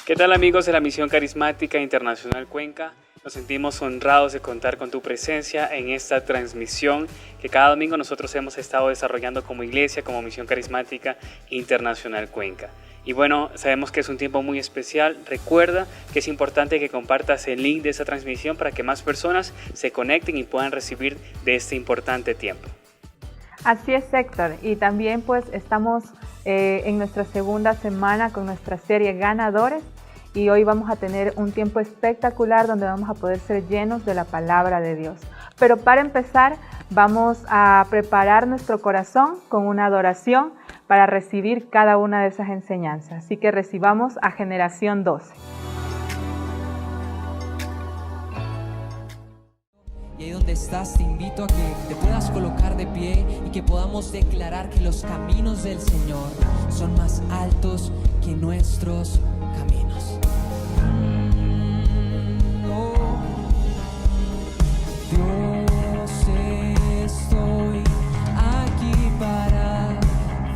¿Qué tal amigos de la Misión Carismática Internacional Cuenca? Nos sentimos honrados de contar con tu presencia en esta transmisión que cada domingo nosotros hemos estado desarrollando como iglesia, como Misión Carismática Internacional Cuenca. Y bueno, sabemos que es un tiempo muy especial. Recuerda que es importante que compartas el link de esta transmisión para que más personas se conecten y puedan recibir de este importante tiempo. Así es, Héctor. Y también pues estamos en nuestra segunda semana con nuestra serie Ganadores. Y hoy vamos a tener un tiempo espectacular donde vamos a poder ser llenos de la palabra de Dios. Pero para empezar, vamos a preparar nuestro corazón con una adoración para recibir cada una de esas enseñanzas. Así que recibamos a Generación 12. Y ahí donde estás te invito a que te puedas colocar de pie y que podamos declarar que los caminos del Señor son más altos que nuestros caminos. Dios, estoy aquí para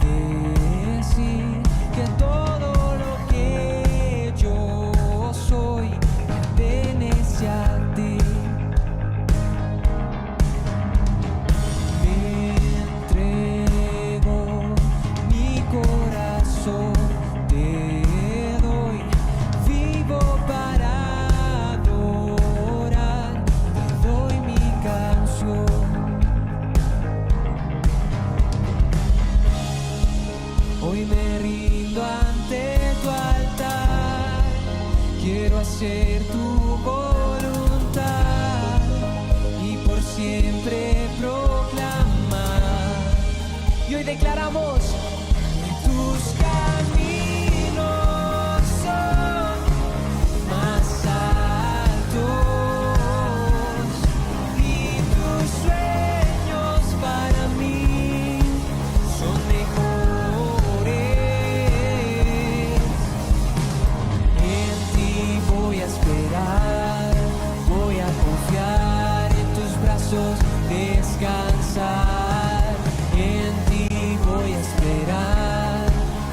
decir que todo lo que yo soy pertenece a ti. Me entrego mi corazón, te doy, vivo para adorar, te doy mi canción. Hoy me rindo ante tu altar, quiero hacer tu voluntad y por siempre proclamar. Y hoy declaramos que tus caminos son más altos y tus sueños para mí son mejores. En ti voy a esperar, voy a confiar en tus brazos, descansar. En ti voy a esperar,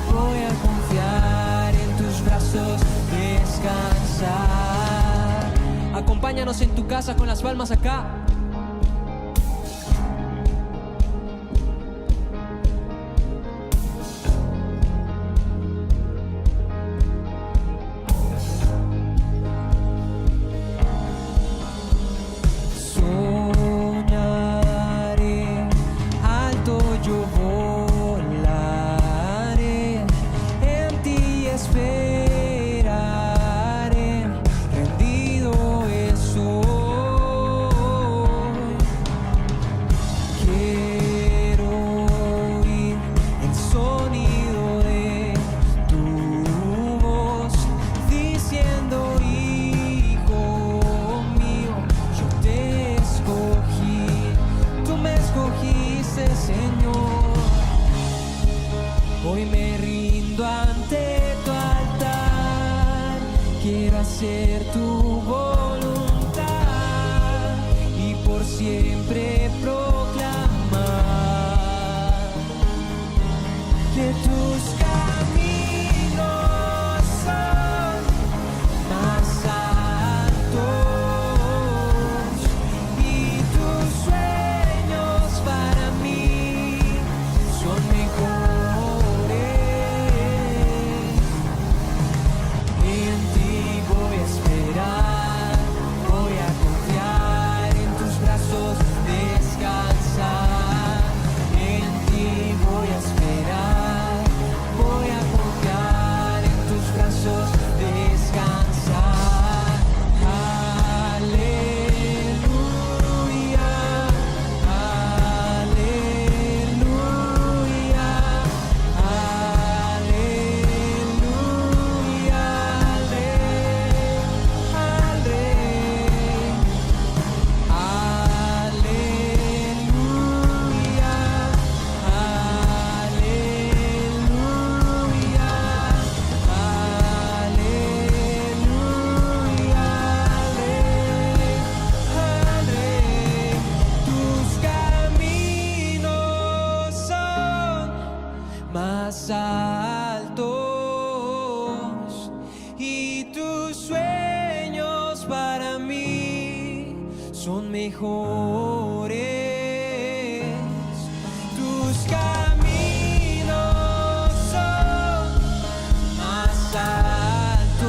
voy a confiar en tus brazos, descansar. Acompáñanos en tu casa con las palmas acá. Soñaré alto, yo volaré, en ti esperaré, rendido estoy. Quiero oír el sonido de tu voz diciendo: hijo mío, yo te escogí, tú me escogiste, Señor. Hoy me rindo ante tu altar, quiero hacer tu voluntad y por siempre proclamar que tus caminos son más altos y tus sueños para mí son mejores. En ti voy a esperar, voy a confiar en tus brazos, descansar. En ti voy a esperar, voy a confiar en tus brazos, descansar. Aleluya, aleluya, aleluya, al Rey, al Rey. Aleluya, aleluya, aleluya, al Rey. Tus caminos son más altos y mejores. Tus caminos son más altos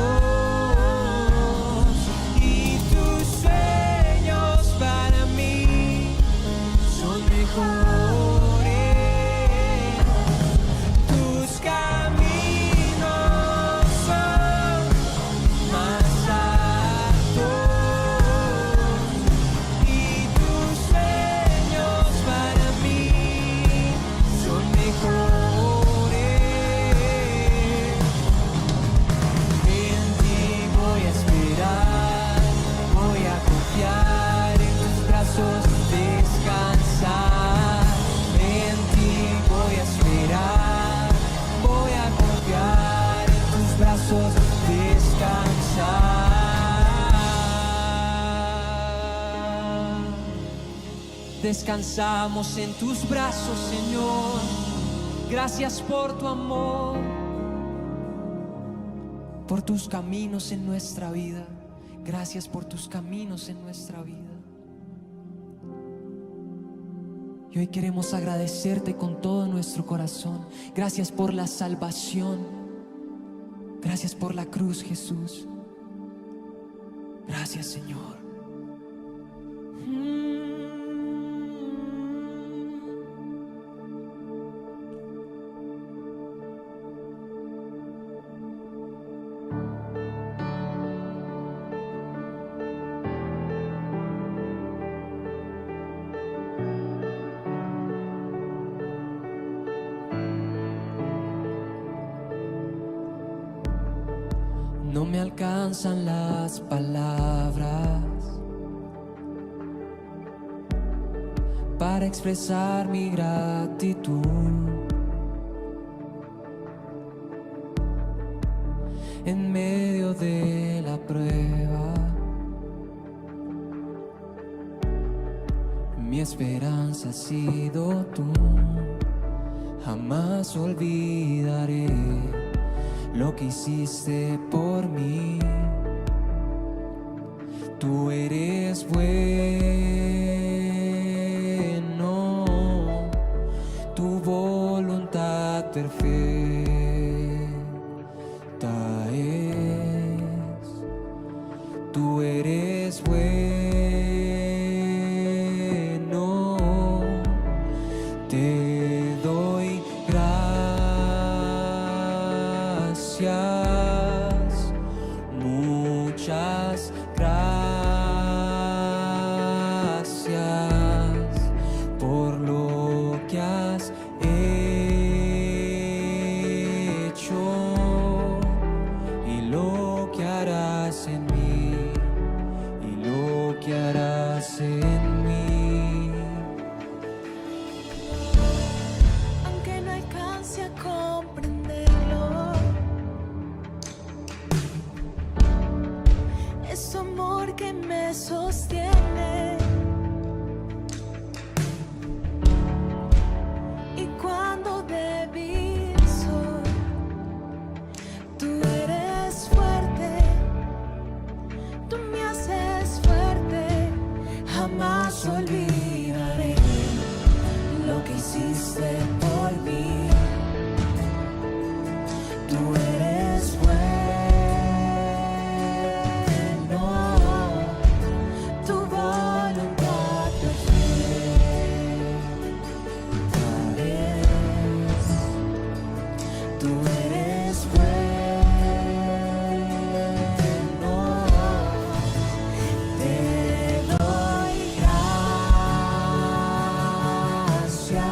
y tus sueños para mí son mejores. Descansamos en tus brazos, Señor. Gracias por tu amor, por tus caminos en nuestra vida. Gracias por tus caminos en nuestra vida. Y hoy queremos agradecerte con todo nuestro corazón. Gracias por la salvación. Gracias por la cruz, Jesús. Gracias, Señor. No me alcanzan las palabras para expresar mi gratitud. En medio de la prueba, mi esperanza ha sido tú. Jamás olvidaré lo que hiciste por mí. Tú eres bueno, tu voluntad perfecta es. Tú eres bueno, te doy gracias, muchas gracias por lo que has hecho y lo que harás en mí y lo que harás en mí. Aunque no alcance a comprenderlo, es tu amor que me sostiene. Y cuando débil soy, tú eres fuerte, tú me haces fuerte. Jamás olvidaré lo que hiciste por mí. Tú eres bueno, tu voluntad perfecta es. Tú eres bueno, te doy gracias,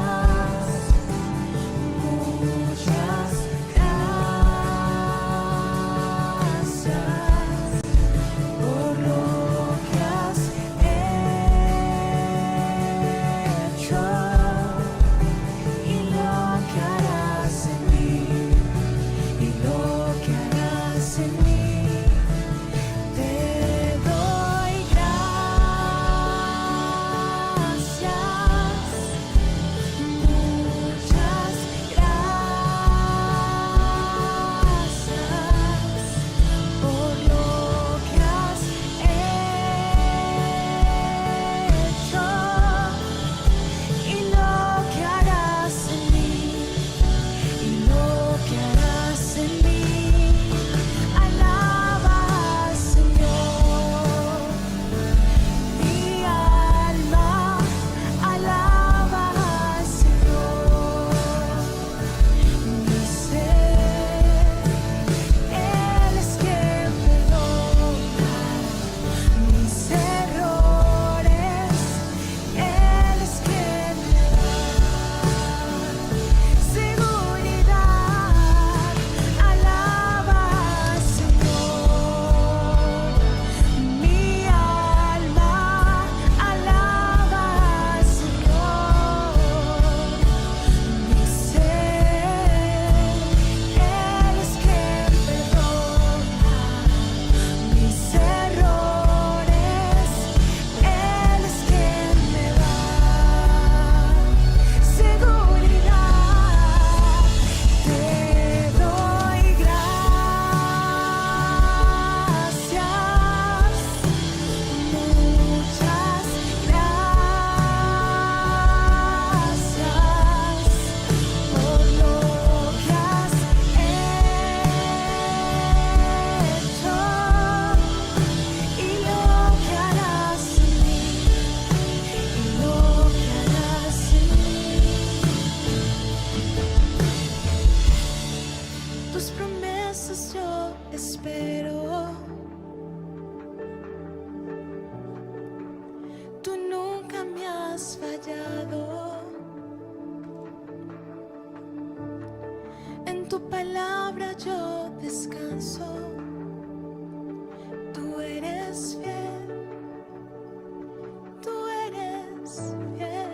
En tu palabra yo descanso. Tú eres fiel. Tú eres fiel.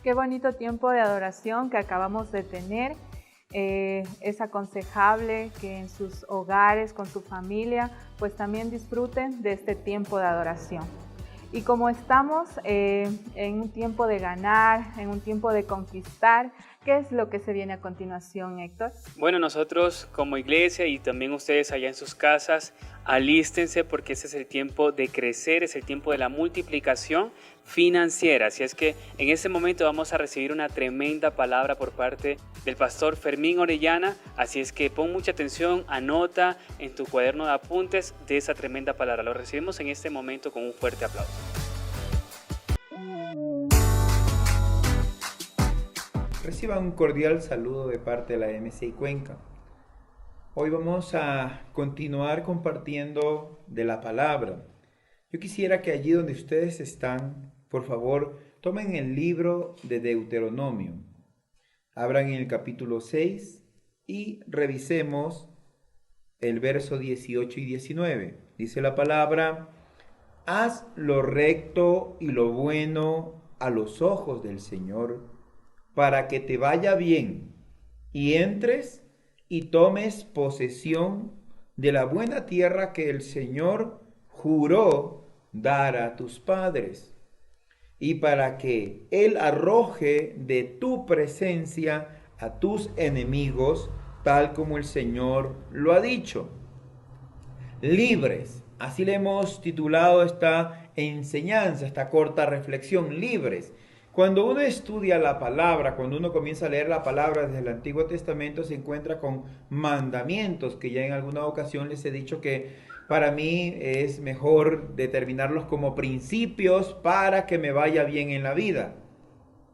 Qué bonito tiempo de adoración que acabamos de tener. Es aconsejable que en sus hogares, con su familia, pues también disfruten de este tiempo de adoración. Y como estamos en un tiempo de ganar, en un tiempo de conquistar, ¿qué es lo que se viene a continuación, Héctor? Bueno, nosotros como iglesia y también ustedes allá en sus casas, alístense porque ese es el tiempo de crecer, es el tiempo de la multiplicación financiera. Así es que en este momento vamos a recibir una tremenda palabra por parte del pastor Fermín Orellana. Así es que pon mucha atención, anota en tu cuaderno de apuntes de esa tremenda palabra. Lo recibimos en este momento con un fuerte aplauso. Reciban un cordial saludo de parte de la MCI Cuenca. Hoy vamos a continuar compartiendo de la palabra. Yo quisiera que allí donde ustedes están, por favor, tomen el libro de Deuteronomio. Abran en el capítulo 6 y revisemos el verso 18 y 19. Dice la palabra: haz lo recto y lo bueno a los ojos del Señor, para que te vaya bien y entres y tomes posesión de la buena tierra que el Señor juró dar a tus padres, y para que Él arroje de tu presencia a tus enemigos, tal como el Señor lo ha dicho. Libres, así le hemos titulado esta enseñanza, esta corta reflexión, libres. Cuando uno estudia la palabra, cuando uno comienza a leer la palabra desde el Antiguo Testamento, se encuentra con mandamientos que ya en alguna ocasión les he dicho que para mí es mejor determinarlos como principios para que me vaya bien en la vida.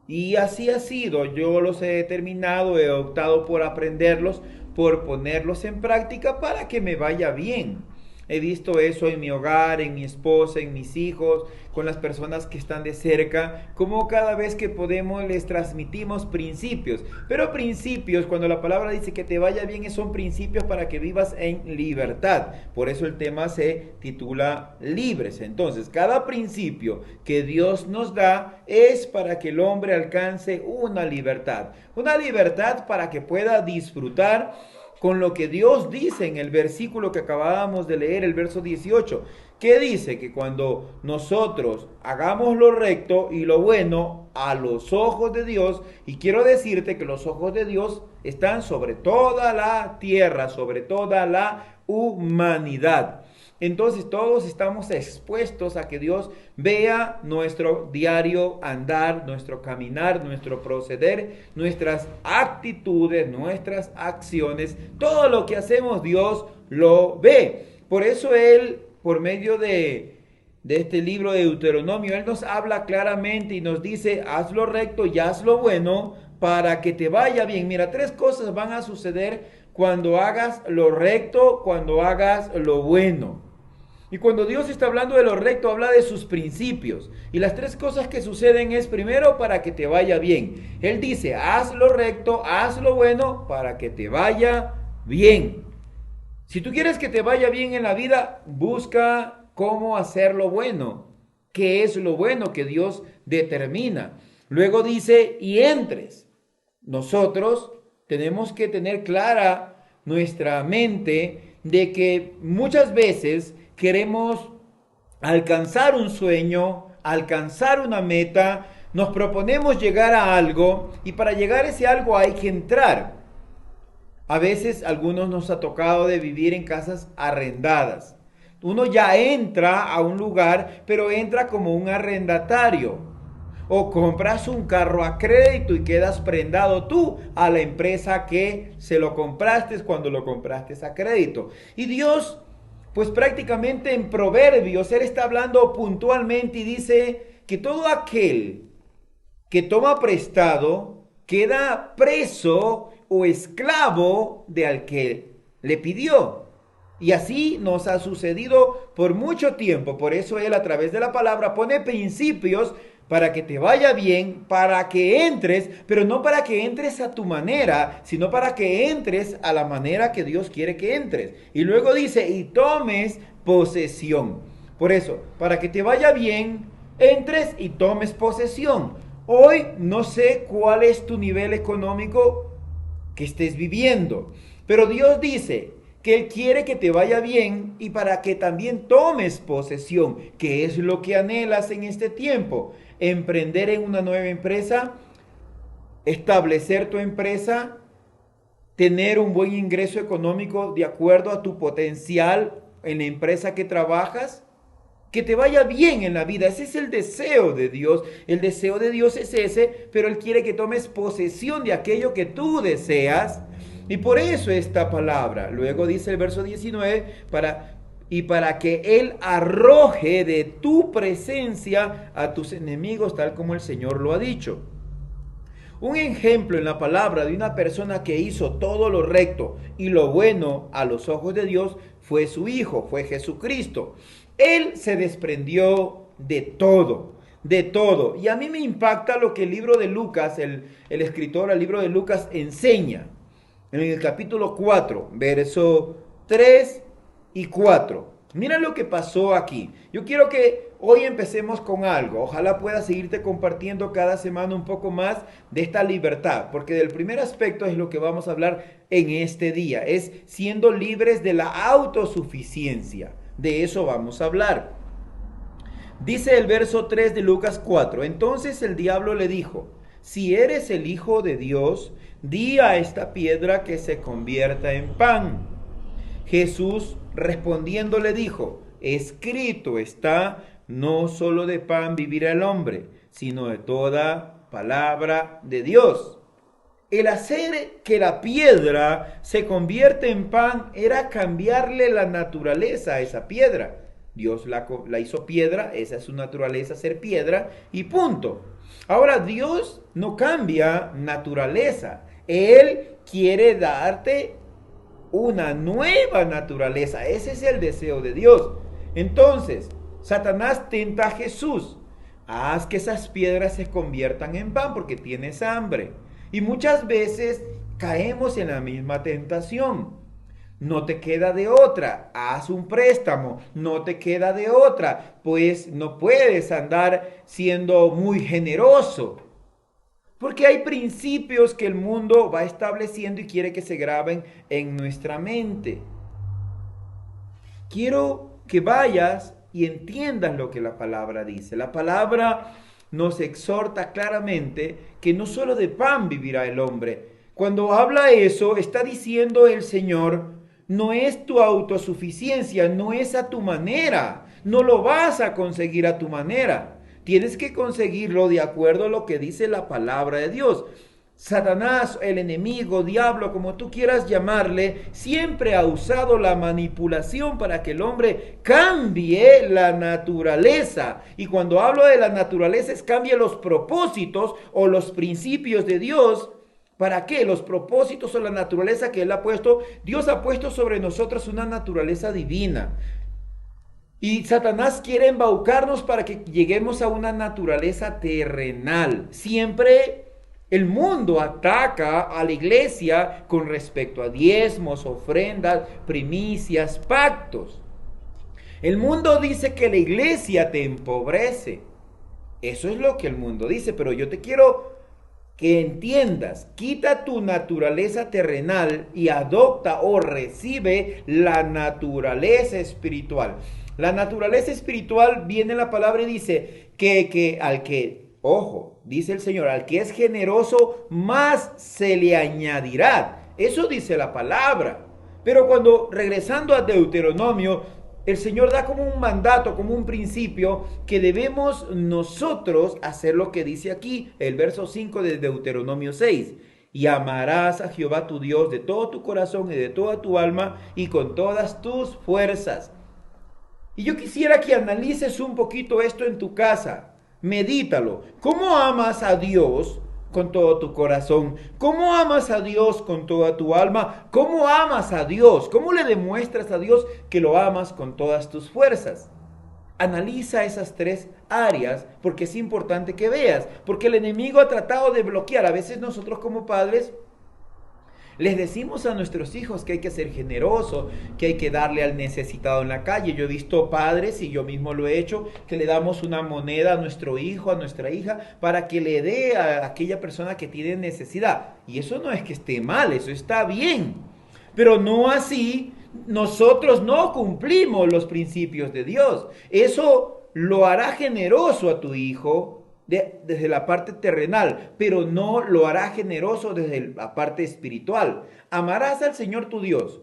Y así ha sido, yo los he determinado, he optado por aprenderlos, por ponerlos en práctica para que me vaya bien. He visto eso en mi hogar, en mi esposa, en mis hijos, con las personas que están de cerca, como cada vez que podemos les transmitimos principios. Pero principios, cuando la palabra dice que te vaya bien, son principios para que vivas en libertad. Por eso el tema se titula Libres. Entonces, cada principio que Dios nos da es para que el hombre alcance una libertad. Una libertad para que pueda disfrutar con lo que Dios dice en el versículo que acabábamos de leer, el verso 18, que dice que cuando nosotros hagamos lo recto y lo bueno a los ojos de Dios, y quiero decirte que los ojos de Dios están sobre toda la tierra, sobre toda la humanidad. Entonces todos estamos expuestos a que Dios vea nuestro diario andar, nuestro caminar, nuestro proceder, nuestras actitudes, nuestras acciones. Todo lo que hacemos Dios lo ve. Por eso Él, por medio de este libro de Deuteronomio, Él nos habla claramente y nos dice: haz lo recto y haz lo bueno para que te vaya bien. Mira, 3 cosas van a suceder cuando hagas lo recto, cuando hagas lo bueno. Y cuando Dios está hablando de lo recto, habla de sus principios. Y las 3 cosas que suceden es, primero, para que te vaya bien. Él dice: haz lo recto, haz lo bueno, para que te vaya bien. Si tú quieres que te vaya bien en la vida, busca cómo hacer lo bueno. ¿Qué es lo bueno que Dios determina? Luego dice: y entres. Nosotros tenemos que tener clara nuestra mente de que muchas veces queremos alcanzar un sueño, alcanzar una meta, nos proponemos llegar a algo y para llegar a ese algo hay que entrar. A veces algunos nos ha tocado de vivir en casas arrendadas. Uno ya entra a un lugar, pero entra como un arrendatario. O compras un carro a crédito y quedas prendado tú a la empresa que se lo compraste cuando lo compraste a crédito. Y Dios, pues prácticamente en Proverbios, Él está hablando puntualmente y dice que todo aquel que toma prestado queda preso o esclavo de al que le pidió. Y así nos ha sucedido por mucho tiempo. Por eso Él a través de la palabra pone principios para que te vaya bien, para que entres, pero no para que entres a tu manera, sino para que entres a la manera que Dios quiere que entres. Y luego dice, y tomes posesión. Por eso, para que te vaya bien, entres y tomes posesión. Hoy no sé cuál es tu nivel económico que estés viviendo, pero Dios dice que Él quiere que te vaya bien y para que también tomes posesión. ¿Qué es lo que anhelas en este tiempo? Emprender en una nueva empresa, establecer tu empresa, tener un buen ingreso económico de acuerdo a tu potencial en la empresa que trabajas, que te vaya bien en la vida. Ese es el deseo de Dios. El deseo de Dios es ese, pero Él quiere que tomes posesión de aquello que tú deseas. Y por eso esta palabra. Luego dice el verso 19, para que Él arroje de tu presencia a tus enemigos, tal como el Señor lo ha dicho. Un ejemplo en la palabra de una persona que hizo todo lo recto y lo bueno a los ojos de Dios fue su Hijo, fue Jesucristo. Él se desprendió de todo. Y a mí me impacta lo que el libro de Lucas, el escritor del libro de Lucas enseña. En el capítulo 4, verso 3 y 4. Mira lo que pasó aquí. Yo quiero que hoy empecemos con algo. Ojalá pueda seguirte compartiendo cada semana un poco más de esta libertad. Porque del primer aspecto es lo que vamos a hablar en este día. Es siendo libres de la autosuficiencia. De eso vamos a hablar. Dice el verso 3 de Lucas 4. Entonces el diablo le dijo, si eres el Hijo de Dios, di a esta piedra que se convierta en pan. Jesús respondiendo le dijo, escrito está, no solo de pan vivirá el hombre, sino de toda palabra de Dios. El hacer que la piedra se convierta en pan era cambiarle la naturaleza a esa piedra. Dios la hizo piedra, esa es su naturaleza, ser piedra, y punto. Ahora, Dios no cambia naturaleza. Él quiere darte una nueva naturaleza. Ese es el deseo de Dios. Entonces, Satanás tenta a Jesús. Haz que esas piedras se conviertan en pan porque tienes hambre. Y muchas veces caemos en la misma tentación. No te queda de otra, haz un préstamo, no te queda de otra, pues no puedes andar siendo muy generoso. Porque hay principios que el mundo va estableciendo y quiere que se graben en nuestra mente. Quiero que vayas y entiendas lo que la palabra dice. La palabra nos exhorta claramente que no solo de pan vivirá el hombre. Cuando habla eso, está diciendo el Señor, no es tu autosuficiencia, no es a tu manera, no lo vas a conseguir a tu manera. Tienes que conseguirlo de acuerdo a lo que dice la palabra de Dios. Satanás, el enemigo, diablo, como tú quieras llamarle, siempre ha usado la manipulación para que el hombre cambie la naturaleza. Y cuando hablo de la naturaleza es cambie los propósitos o los principios de Dios. ¿Para qué? Los propósitos o la naturaleza que Él ha puesto. Dios ha puesto sobre nosotros una naturaleza divina. Y Satanás quiere embaucarnos para que lleguemos a una naturaleza terrenal. Siempre el mundo ataca a la iglesia con respecto a diezmos, ofrendas, primicias, pactos. El mundo dice que la iglesia te empobrece. Eso es lo que el mundo dice, pero yo te quiero que entiendas, quita tu naturaleza terrenal y adopta o recibe la naturaleza espiritual. La naturaleza espiritual viene en la palabra y dice que al que, ojo, dice el Señor, al que es generoso, más se le añadirá. Eso dice la palabra. Pero cuando regresando a Deuteronomio, el Señor da como un mandato, como un principio, que debemos nosotros hacer lo que dice aquí, el verso 5 de Deuteronomio 6. Y amarás a Jehová tu Dios de todo tu corazón y de toda tu alma y con todas tus fuerzas. Y yo quisiera que analices un poquito esto en tu casa. Medítalo. ¿Cómo amas a Dios con todo tu corazón? ¿Cómo amas a Dios con toda tu alma? ¿Cómo amas a Dios? ¿Cómo le demuestras a Dios que lo amas con todas tus fuerzas? Analiza esas tres áreas porque es importante que veas, porque el enemigo ha tratado de bloquear. A veces nosotros como padres les decimos a nuestros hijos que hay que ser generoso, que hay que darle al necesitado en la calle. Yo he visto padres, y yo mismo lo he hecho, que le damos una moneda a nuestro hijo, a nuestra hija, para que le dé a aquella persona que tiene necesidad. Y eso no es que esté mal, eso está bien. Pero no así, nosotros no cumplimos los principios de Dios. Eso lo hará generoso a tu hijo desde la parte terrenal, pero no lo hará generoso desde la parte espiritual. Amarás al Señor tu Dios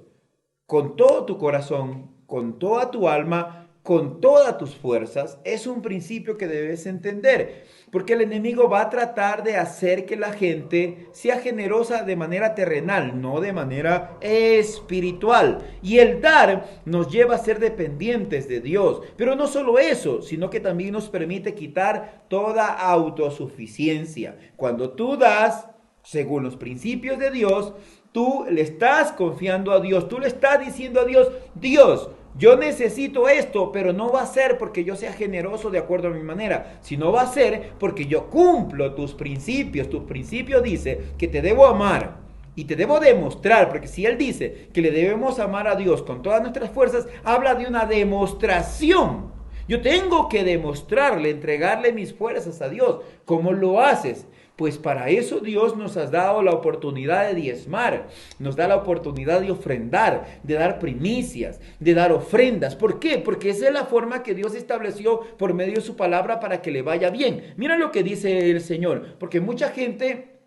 con todo tu corazón, con toda tu alma, con todas tus fuerzas. Es un principio que debes entender, porque el enemigo va a tratar de hacer que la gente sea generosa de manera terrenal, no de manera espiritual. Y el dar nos lleva a ser dependientes de Dios. Pero no solo eso, sino que también nos permite quitar toda autosuficiencia. Cuando tú das, según los principios de Dios, tú le estás confiando a Dios, tú le estás diciendo a Dios, Dios, yo necesito esto, pero no va a ser porque yo sea generoso de acuerdo a mi manera, sino va a ser porque yo cumplo tus principios. Tus principios dice que te debo amar y te debo demostrar, porque si Él dice que le debemos amar a Dios con todas nuestras fuerzas, habla de una demostración. Yo tengo que demostrarle, entregarle mis fuerzas a Dios. ¿Cómo lo haces? Pues para eso Dios nos ha dado la oportunidad de diezmar, nos da la oportunidad de ofrendar, de dar primicias, de dar ofrendas. ¿Por qué? Porque esa es la forma que Dios estableció por medio de su palabra para que le vaya bien. Mira lo que dice el Señor, porque mucha gente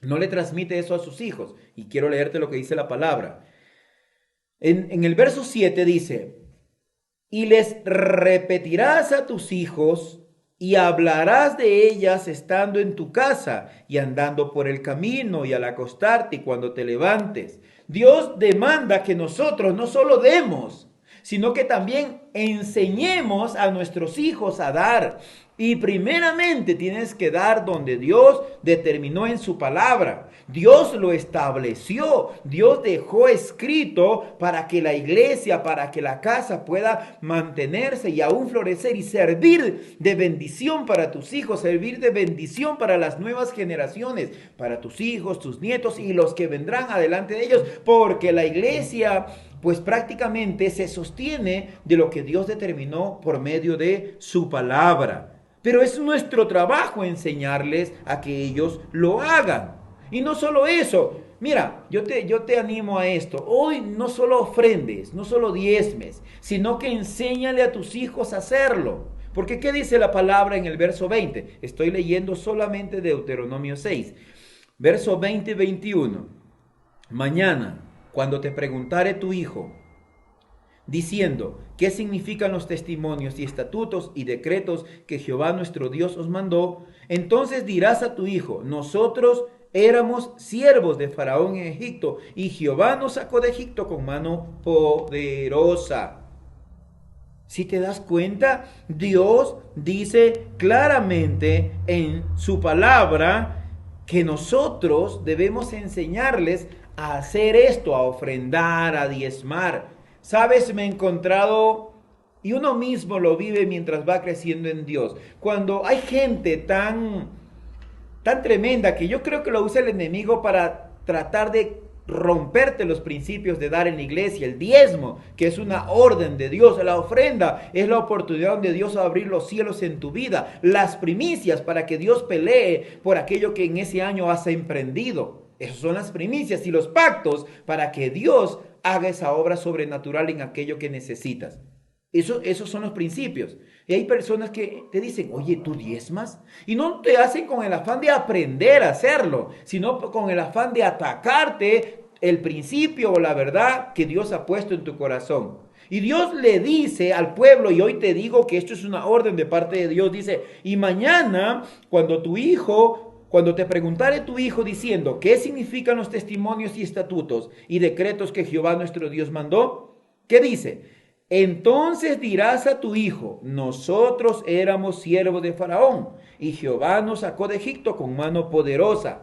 no le transmite eso a sus hijos. Y quiero leerte lo que dice la palabra. En el verso 7 dice, y les repetirás a tus hijos y hablarás de ellas estando en tu casa y andando por el camino y al acostarte y cuando te levantes. Dios demanda que nosotros no solo demos, sino que también enseñemos a nuestros hijos a dar. Y primeramente tienes que dar donde Dios determinó en su palabra. Dios lo estableció. Dios dejó escrito para que la iglesia, para que la casa pueda mantenerse y aún florecer y servir de bendición para tus hijos, servir de bendición para las nuevas generaciones, para tus hijos, tus nietos y los que vendrán adelante de ellos, porque la iglesia pues prácticamente se sostiene de lo que Dios determinó por medio de su palabra. Pero es nuestro trabajo enseñarles a que ellos lo hagan. Y no solo eso, mira, yo te animo a esto. Hoy no solo ofrendes, no solo diezmes, sino que enséñale a tus hijos a hacerlo. Porque ¿qué dice la palabra en el verso 20? Estoy leyendo solamente Deuteronomio 6. Verso 20 y 21. Mañana, cuando te preguntare tu hijo, diciendo, ¿qué significan los testimonios y estatutos y decretos que Jehová nuestro Dios os mandó? Entonces dirás a tu hijo, nosotros éramos siervos de Faraón en Egipto, y Jehová nos sacó de Egipto con mano poderosa. Si te das cuenta, Dios dice claramente en su palabra que nosotros debemos enseñarles a hacer esto, a ofrendar, a diezmar. Sabes, me he encontrado, y uno mismo lo vive mientras va creciendo en Dios, cuando hay gente tan tremenda que yo creo que lo usa el enemigo para tratar de romperte los principios de dar en la iglesia, el diezmo, que es una orden de Dios, la ofrenda es la oportunidad donde Dios va a abrir los cielos en tu vida, las primicias para que Dios pelee por aquello que en ese año has emprendido. Esas son las primicias, y los pactos para que Dios haga esa obra sobrenatural en aquello que necesitas. Esos son los principios. Y hay personas que te dicen, oye, ¿tú diezmas? Y no te hacen con el afán de aprender a hacerlo, sino con el afán de atacarte el principio o la verdad que Dios ha puesto en tu corazón. Y Dios le dice al pueblo, y hoy te digo que esto es una orden de parte de Dios, dice, y mañana cuando te preguntare tu hijo diciendo, ¿qué significan los testimonios y estatutos y decretos que Jehová nuestro Dios mandó? ¿Qué dice? Entonces dirás a tu hijo, nosotros éramos siervos de Faraón, y Jehová nos sacó de Egipto con mano poderosa.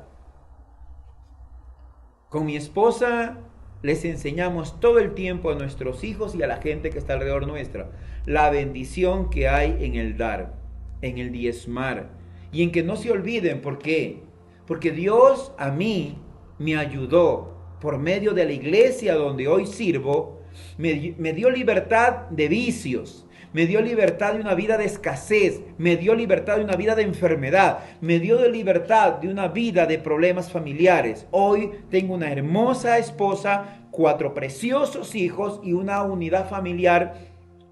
Con mi esposa les enseñamos todo el tiempo a nuestros hijos y a la gente que está alrededor nuestra la bendición que hay en el dar, en el diezmar, y en que no se olviden. ¿Por qué? Porque Dios a mí me ayudó por medio de la iglesia donde hoy sirvo. Me dio libertad de vicios, me dio libertad de una vida de escasez, me dio libertad de una vida de enfermedad, me dio libertad de una vida de problemas familiares. Hoy tengo una hermosa esposa, 4 preciosos hijos y una unidad familiar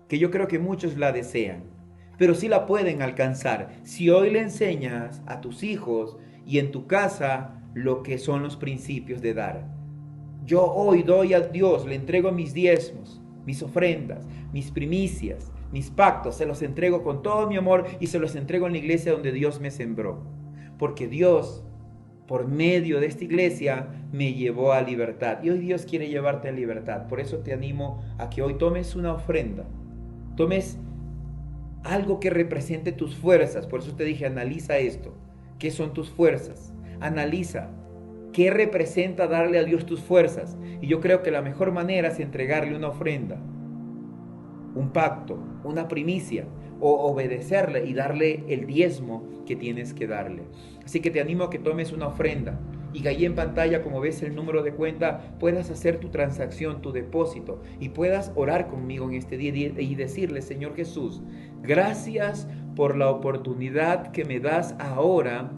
que yo creo que muchos la desean, pero sí la pueden alcanzar si hoy le enseñas a tus hijos y en tu casa lo que son los principios de dar. Yo hoy doy a Dios, le entrego mis diezmos, mis ofrendas, mis primicias, mis pactos, se los entrego con todo mi amor y se los entrego en la iglesia donde Dios me sembró. Porque Dios, por medio de esta iglesia, me llevó a libertad. Y hoy Dios quiere llevarte a libertad. Por eso te animo a que hoy tomes una ofrenda, tomes algo que represente tus fuerzas. Por eso te dije, analiza esto. ¿Qué son tus fuerzas? Analiza. ¿Qué representa darle a Dios tus fuerzas? Y yo creo que la mejor manera es entregarle una ofrenda, un pacto, una primicia, o obedecerle y darle el diezmo que tienes que darle. Así que te animo a que tomes una ofrenda y que ahí en pantalla, como ves el número de cuenta, puedas hacer tu transacción, tu depósito, y puedas orar conmigo en este día y decirle: Señor Jesús, gracias por la oportunidad que me das ahora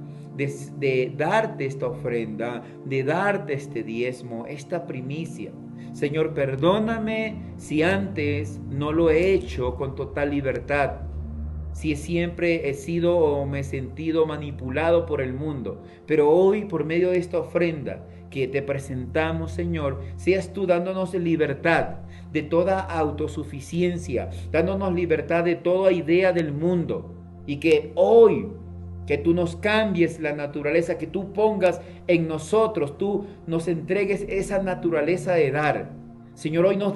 de darte esta ofrenda, de darte este diezmo, esta primicia. Señor, perdóname si antes no lo he hecho con total libertad, si siempre he sido o me he sentido manipulado por el mundo, pero hoy por medio de esta ofrenda que te presentamos, Señor, seas tú dándonos libertad de toda autosuficiencia, dándonos libertad de toda idea del mundo, y que hoy que tú nos cambies la naturaleza, que tú pongas en nosotros, tú nos entregues esa naturaleza de dar. Señor, hoy nos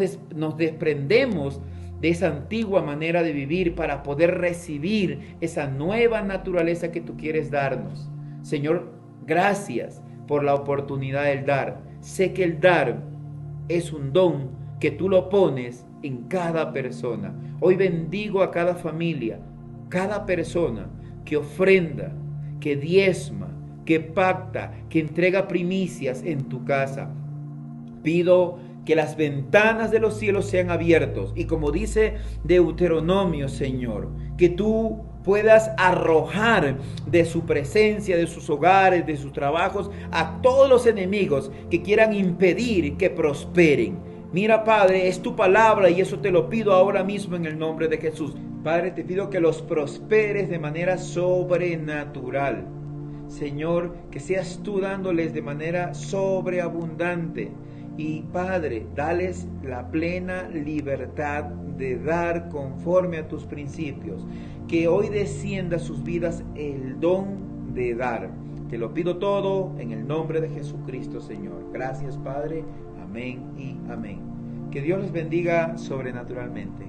desprendemos de esa antigua manera de vivir para poder recibir esa nueva naturaleza que tú quieres darnos. Señor, gracias por la oportunidad del dar. Sé que el dar es un don que tú lo pones en cada persona. Hoy bendigo a cada familia, cada persona que ofrenda, que diezma, que pacta, que entrega primicias en tu casa. Pido que las ventanas de los cielos sean abiertos y, como dice Deuteronomio, Señor, que tú puedas arrojar de su presencia, de sus hogares, de sus trabajos, a todos los enemigos que quieran impedir que prosperen. Mira, Padre, es tu palabra y eso te lo pido ahora mismo en el nombre de Jesús. Padre, te pido que los prosperes de manera sobrenatural. Señor, que seas tú dándoles de manera sobreabundante. Y Padre, dales la plena libertad de dar conforme a tus principios. Que hoy descienda a sus vidas el don de dar. Te lo pido todo en el nombre de Jesucristo, Señor. Gracias, Padre. Amén y amén. Que Dios les bendiga sobrenaturalmente.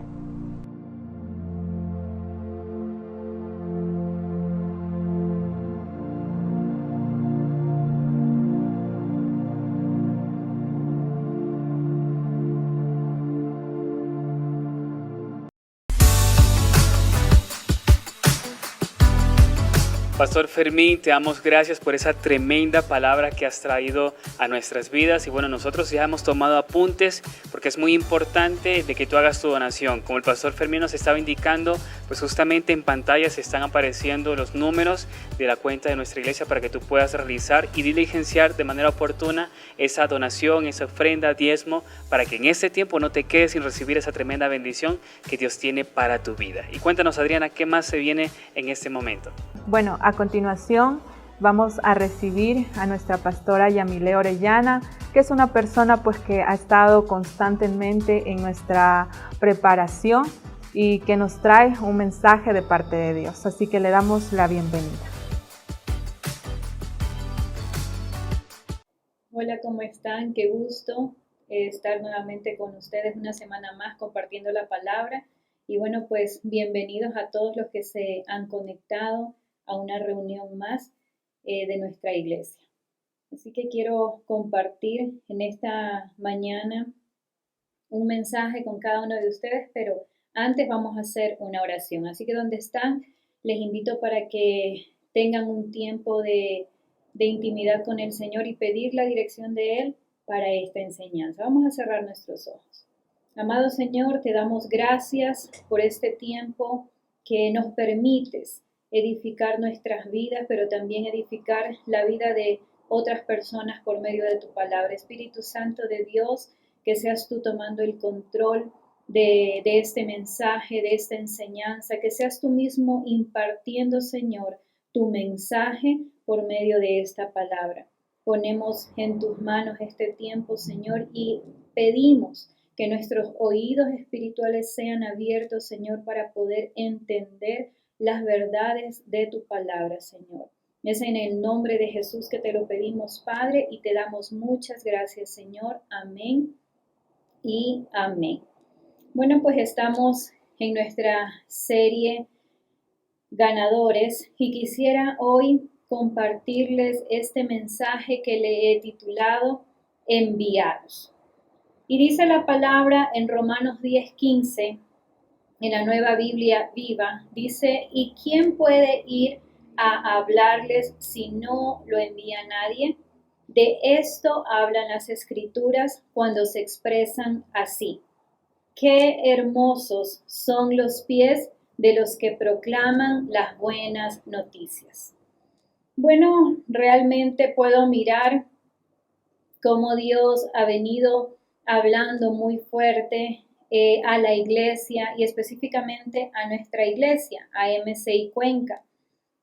Pastor Fermín, te damos gracias por esa tremenda palabra que has traído a nuestras vidas. Y bueno, nosotros ya hemos tomado apuntes porque es muy importante de que tú hagas tu donación. Como el Pastor Fermín nos estaba indicando, pues justamente en pantalla se están apareciendo los números de la cuenta de nuestra iglesia para que tú puedas realizar y diligenciar de manera oportuna esa donación, esa ofrenda, diezmo, para que en este tiempo no te quedes sin recibir esa tremenda bendición que Dios tiene para tu vida. Y cuéntanos, Adriana, ¿qué más se viene en este momento? Bueno, a continuación vamos a recibir a nuestra pastora Yamile Orellana, que es una persona pues que ha estado constantemente en nuestra preparación y que nos trae un mensaje de parte de Dios. Así que le damos la bienvenida. Hola, ¿cómo están? Qué gusto estar nuevamente con ustedes una semana más compartiendo la palabra. Y bueno, pues bienvenidos a todos los que se han conectado a una reunión más de nuestra iglesia. Así que quiero compartir en esta mañana un mensaje con cada uno de ustedes, pero antes vamos a hacer una oración. Así que donde están, les invito para que tengan un tiempo de intimidad con el Señor y pedir la dirección de Él para esta enseñanza. Vamos a cerrar nuestros ojos. Amado Señor, te damos gracias por este tiempo que nos permites edificar nuestras vidas, pero también edificar la vida de otras personas por medio de tu palabra. Espíritu Santo de Dios, que seas tú tomando el control de este mensaje, de esta enseñanza, que seas tú mismo impartiendo, Señor, tu mensaje por medio de esta palabra. Ponemos en tus manos este tiempo, Señor, y pedimos que nuestros oídos espirituales sean abiertos, Señor, para poder entender las verdades de tu palabra, Señor. Es en el nombre de Jesús que te lo pedimos, Padre, y te damos muchas gracias, Señor. Amén y amén. Bueno, pues estamos en nuestra serie Ganadores y quisiera hoy compartirles este mensaje que le he titulado Enviados. Y dice la palabra en Romanos 10:15, en la Nueva Biblia Viva, dice, ¿y quién puede ir a hablarles si no lo envía nadie? De esto hablan las Escrituras cuando se expresan así. Qué hermosos son los pies de los que proclaman las buenas noticias. Bueno, realmente puedo mirar cómo Dios ha venido hablando muy fuerte a la iglesia y específicamente a nuestra iglesia, a MCI Cuenca.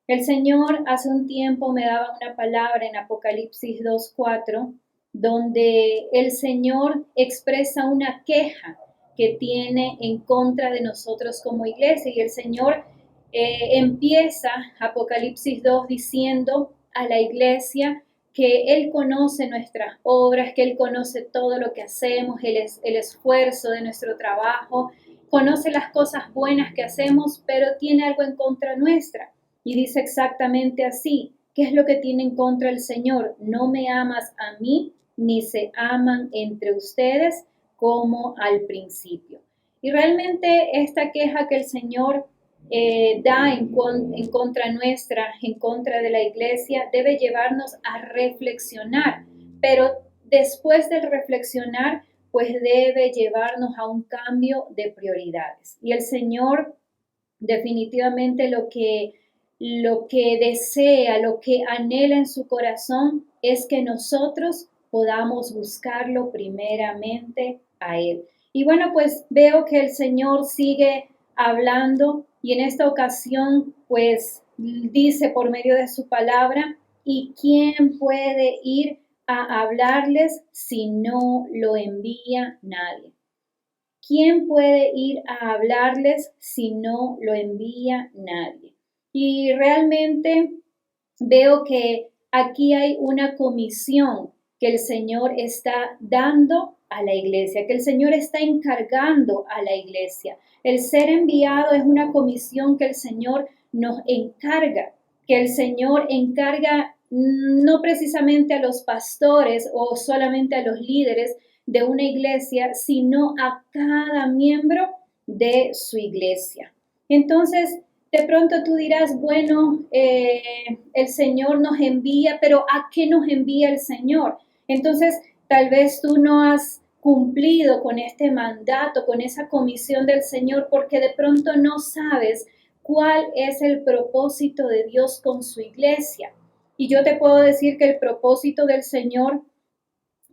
El Señor hace un tiempo me daba una palabra en Apocalipsis 2:4, donde el Señor expresa una queja que tiene en contra de nosotros como iglesia. Y el Señor empieza Apocalipsis 2 diciendo a la iglesia que Él conoce nuestras obras, que Él conoce todo lo que hacemos, el esfuerzo de nuestro trabajo, conoce las cosas buenas que hacemos, pero tiene algo en contra nuestra. Y dice exactamente así, ¿qué es lo que tiene en contra el Señor? No me amas a mí, ni se aman entre ustedes como al principio. Y realmente esta queja que el Señor da en contra nuestra, en contra de la iglesia, debe llevarnos a reflexionar, pero después de reflexionar, pues debe llevarnos a un cambio de prioridades. Y el Señor definitivamente lo que desea, lo que anhela en su corazón es que nosotros podamos buscarlo primeramente a Él. Y bueno, pues veo que el Señor sigue hablando y en esta ocasión pues dice por medio de su palabra, ¿y quién puede ir a hablarles si no lo envía nadie? ¿Quién puede ir a hablarles si no lo envía nadie? Y realmente veo que aquí hay una comisión que el Señor está dando a la iglesia, que el Señor está encargando a la iglesia. El ser enviado es una comisión que el Señor nos encarga, que el Señor encarga no precisamente a los pastores o solamente a los líderes de una iglesia, sino a cada miembro de su iglesia. Entonces, de pronto tú dirás, bueno, el Señor nos envía, pero ¿a qué nos envía el Señor? Entonces, tal vez tú no has cumplido con este mandato, con esa comisión del Señor, porque de pronto no sabes cuál es el propósito de Dios con su iglesia. Y yo te puedo decir que el propósito del Señor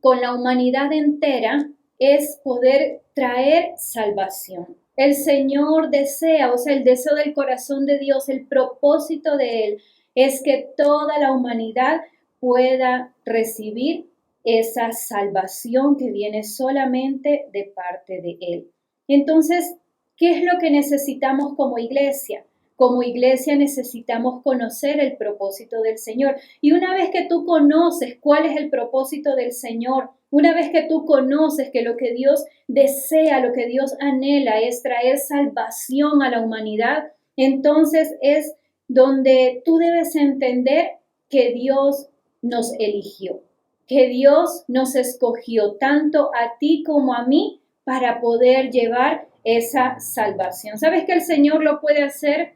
con la humanidad entera es poder traer salvación. El Señor desea, o sea, el deseo del corazón de Dios, el propósito de Él es que toda la humanidad pueda recibir esa salvación que viene solamente de parte de Él. Entonces, ¿qué es lo que necesitamos como iglesia? como iglesia necesitamos conocer el propósito del Señor. Y una vez que tú conoces cuál es el propósito del Señor, una vez que tú conoces que lo que Dios desea, lo que Dios anhela es traer salvación a la humanidad, entonces es donde tú debes entender que Dios nos eligió, que Dios nos escogió tanto a ti como a mí para poder llevar esa salvación. ¿Sabes que el Señor lo puede hacer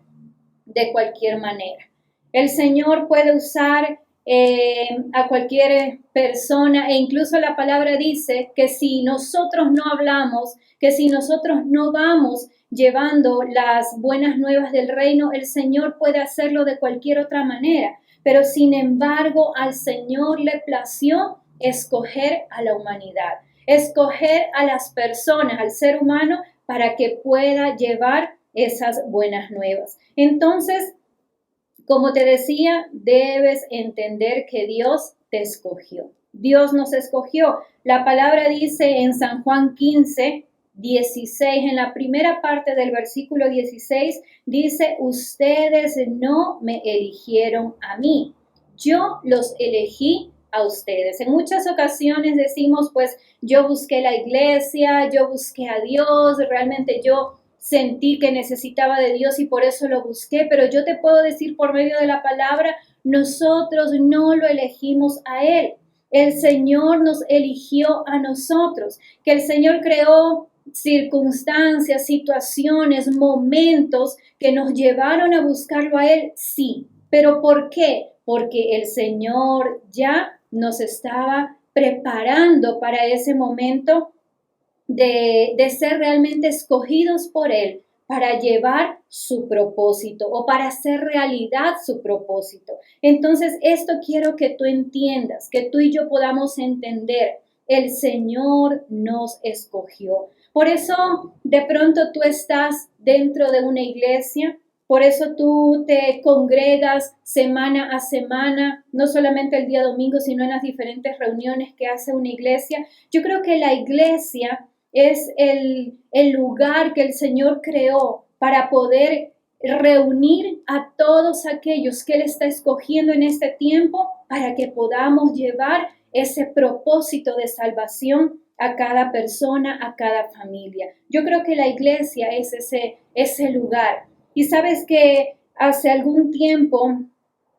de cualquier manera? El Señor puede usar a cualquier persona, e incluso la palabra dice que si nosotros no hablamos, que si nosotros no vamos llevando las buenas nuevas del reino, el Señor puede hacerlo de cualquier otra manera. Pero sin embargo, al Señor le plació escoger a la humanidad, escoger a las personas, al ser humano, para que pueda llevar esas buenas nuevas. Entonces, como te decía, debes entender que Dios te escogió. Dios nos escogió. La palabra dice en San Juan 15, 16, en la primera parte del versículo 16, dice: ustedes no me eligieron a mí, yo los elegí a ustedes. En muchas ocasiones decimos, pues, yo busqué la iglesia, yo busqué a Dios, realmente yo sentí que necesitaba de Dios y por eso lo busqué, pero yo te puedo decir por medio de la palabra, nosotros no lo elegimos a Él. El Señor nos eligió a nosotros, que el Señor creó circunstancias, situaciones, momentos que nos llevaron a buscarlo a Él, sí. ¿Pero por qué? Porque el Señor ya nos estaba preparando para ese momento de ser realmente escogidos por Él para llevar su propósito o para hacer realidad su propósito. Entonces, esto quiero que tú entiendas, que tú y yo podamos entender. El Señor nos escogió. Por eso, de pronto tú estás dentro de una iglesia, por eso tú te congregas semana a semana, no solamente el día domingo, sino en las diferentes reuniones que hace una iglesia. Yo creo que la iglesia es el lugar que el Señor creó para poder reunir a todos aquellos que Él está escogiendo en este tiempo para que podamos llevar ese propósito de salvación a cada persona, a cada familia. Yo creo que la iglesia es ese lugar. Y sabes que hace algún tiempo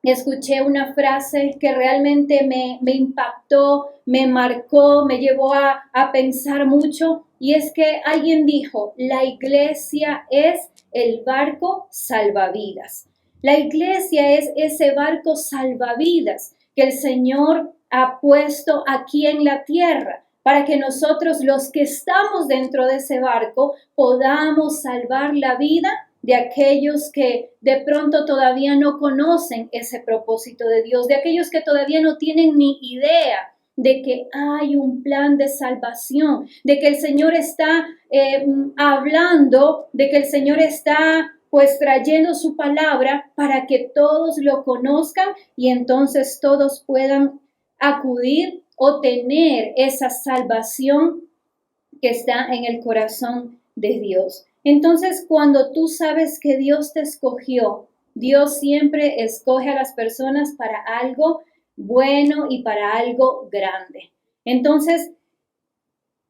escuché una frase que realmente me impactó, me marcó, me llevó a pensar mucho, y es que alguien dijo: la iglesia es el barco salvavidas. La iglesia es ese barco salvavidas que el Señor ha puesto aquí en la tierra para que nosotros, los que estamos dentro de ese barco, podamos salvar la vida de aquellos que de pronto todavía no conocen ese propósito de Dios, de aquellos que todavía no tienen ni idea de que hay un plan de salvación, de que el Señor está hablando, de que el Señor está pues trayendo su palabra para que todos lo conozcan y entonces todos puedan acudir o tener esa salvación que está en el corazón de Dios. Entonces, cuando tú sabes que Dios te escogió, Dios siempre escoge a las personas para algo bueno y para algo grande. Entonces,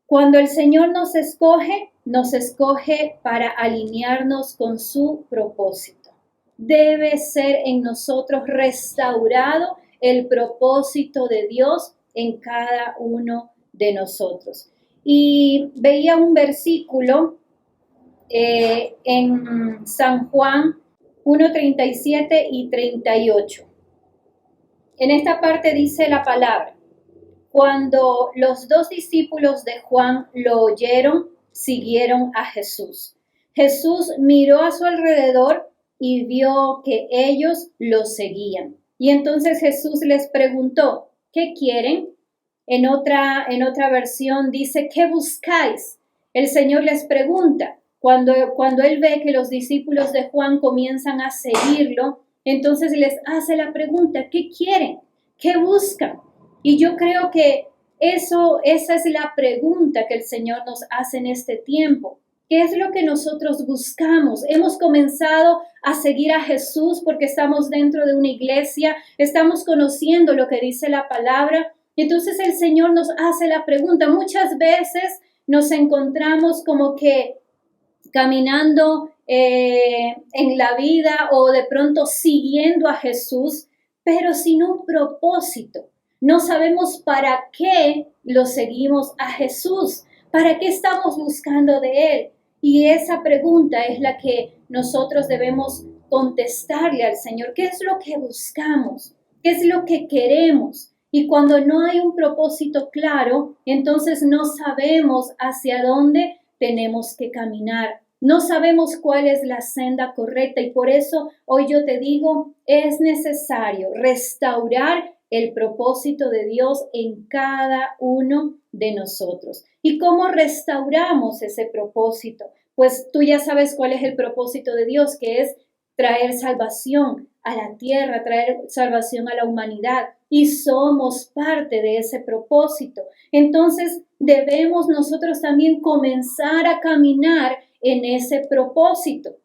cuando el Señor nos escoge para alinearnos con su propósito. Debe ser en nosotros restaurado el propósito de Dios en cada uno de nosotros. Y veía un versículo en San Juan 1:37 y 38. En esta parte dice la palabra: cuando los 2 discípulos de Juan lo oyeron, siguieron a Jesús. Jesús miró a su alrededor y vio que ellos lo seguían. Y entonces Jesús les preguntó: ¿qué quieren? En otra versión dice: ¿qué buscáis? El Señor les pregunta. Cuando Él ve que los discípulos de Juan comienzan a seguirlo, entonces les hace la pregunta: ¿qué quieren? ¿Qué buscan? Y yo creo que esa es la pregunta que el Señor nos hace en este tiempo. ¿Qué es lo que nosotros buscamos? Hemos comenzado a seguir a Jesús porque estamos dentro de una iglesia, estamos conociendo lo que dice la palabra. Entonces el Señor nos hace la pregunta. Muchas veces nos encontramos como que caminando en la vida o de pronto siguiendo a Jesús, pero sin un propósito. No sabemos para qué lo seguimos a Jesús, para qué estamos buscando de Él. Y esa pregunta es la que nosotros debemos contestarle al Señor. ¿Qué es lo que buscamos? ¿Qué es lo que queremos? Y cuando no hay un propósito claro, entonces no sabemos hacia dónde tenemos que caminar. No sabemos cuál es la senda correcta y por eso hoy yo te digo, es necesario restaurar el propósito de Dios en cada uno de nosotros. ¿Y cómo restauramos ese propósito? Pues tú ya sabes cuál es el propósito de Dios, que es traer salvación a la tierra, traer salvación a la humanidad. Y somos parte de ese propósito. Entonces debemos nosotros también comenzar a caminar en ese propósito.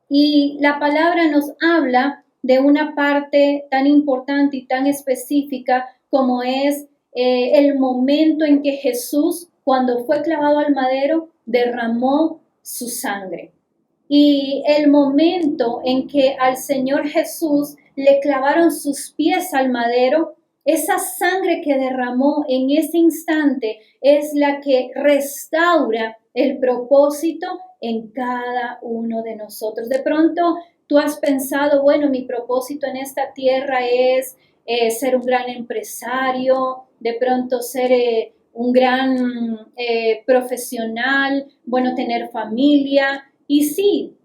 Y la palabra nos habla de una parte tan importante y tan específica como es el momento en que Jesús, cuando fue clavado al madero, derramó su sangre. Y el momento en que al Señor Jesús le clavaron sus pies al madero, esa sangre que derramó en ese instante es la que restaura el propósito en cada uno de nosotros. De pronto tú has pensado, bueno, mi propósito en esta tierra es ser un gran empresario, de pronto ser un gran profesional, bueno, tener familia. Y sí,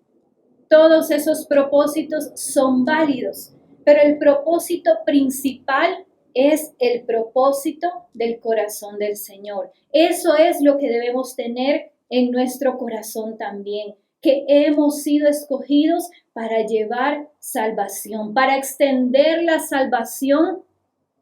todos esos propósitos son válidos, pero el propósito principal es el propósito del corazón del Señor. Eso es lo que debemos tener en nuestro corazón también, que hemos sido escogidos para llevar salvación, para extender la salvación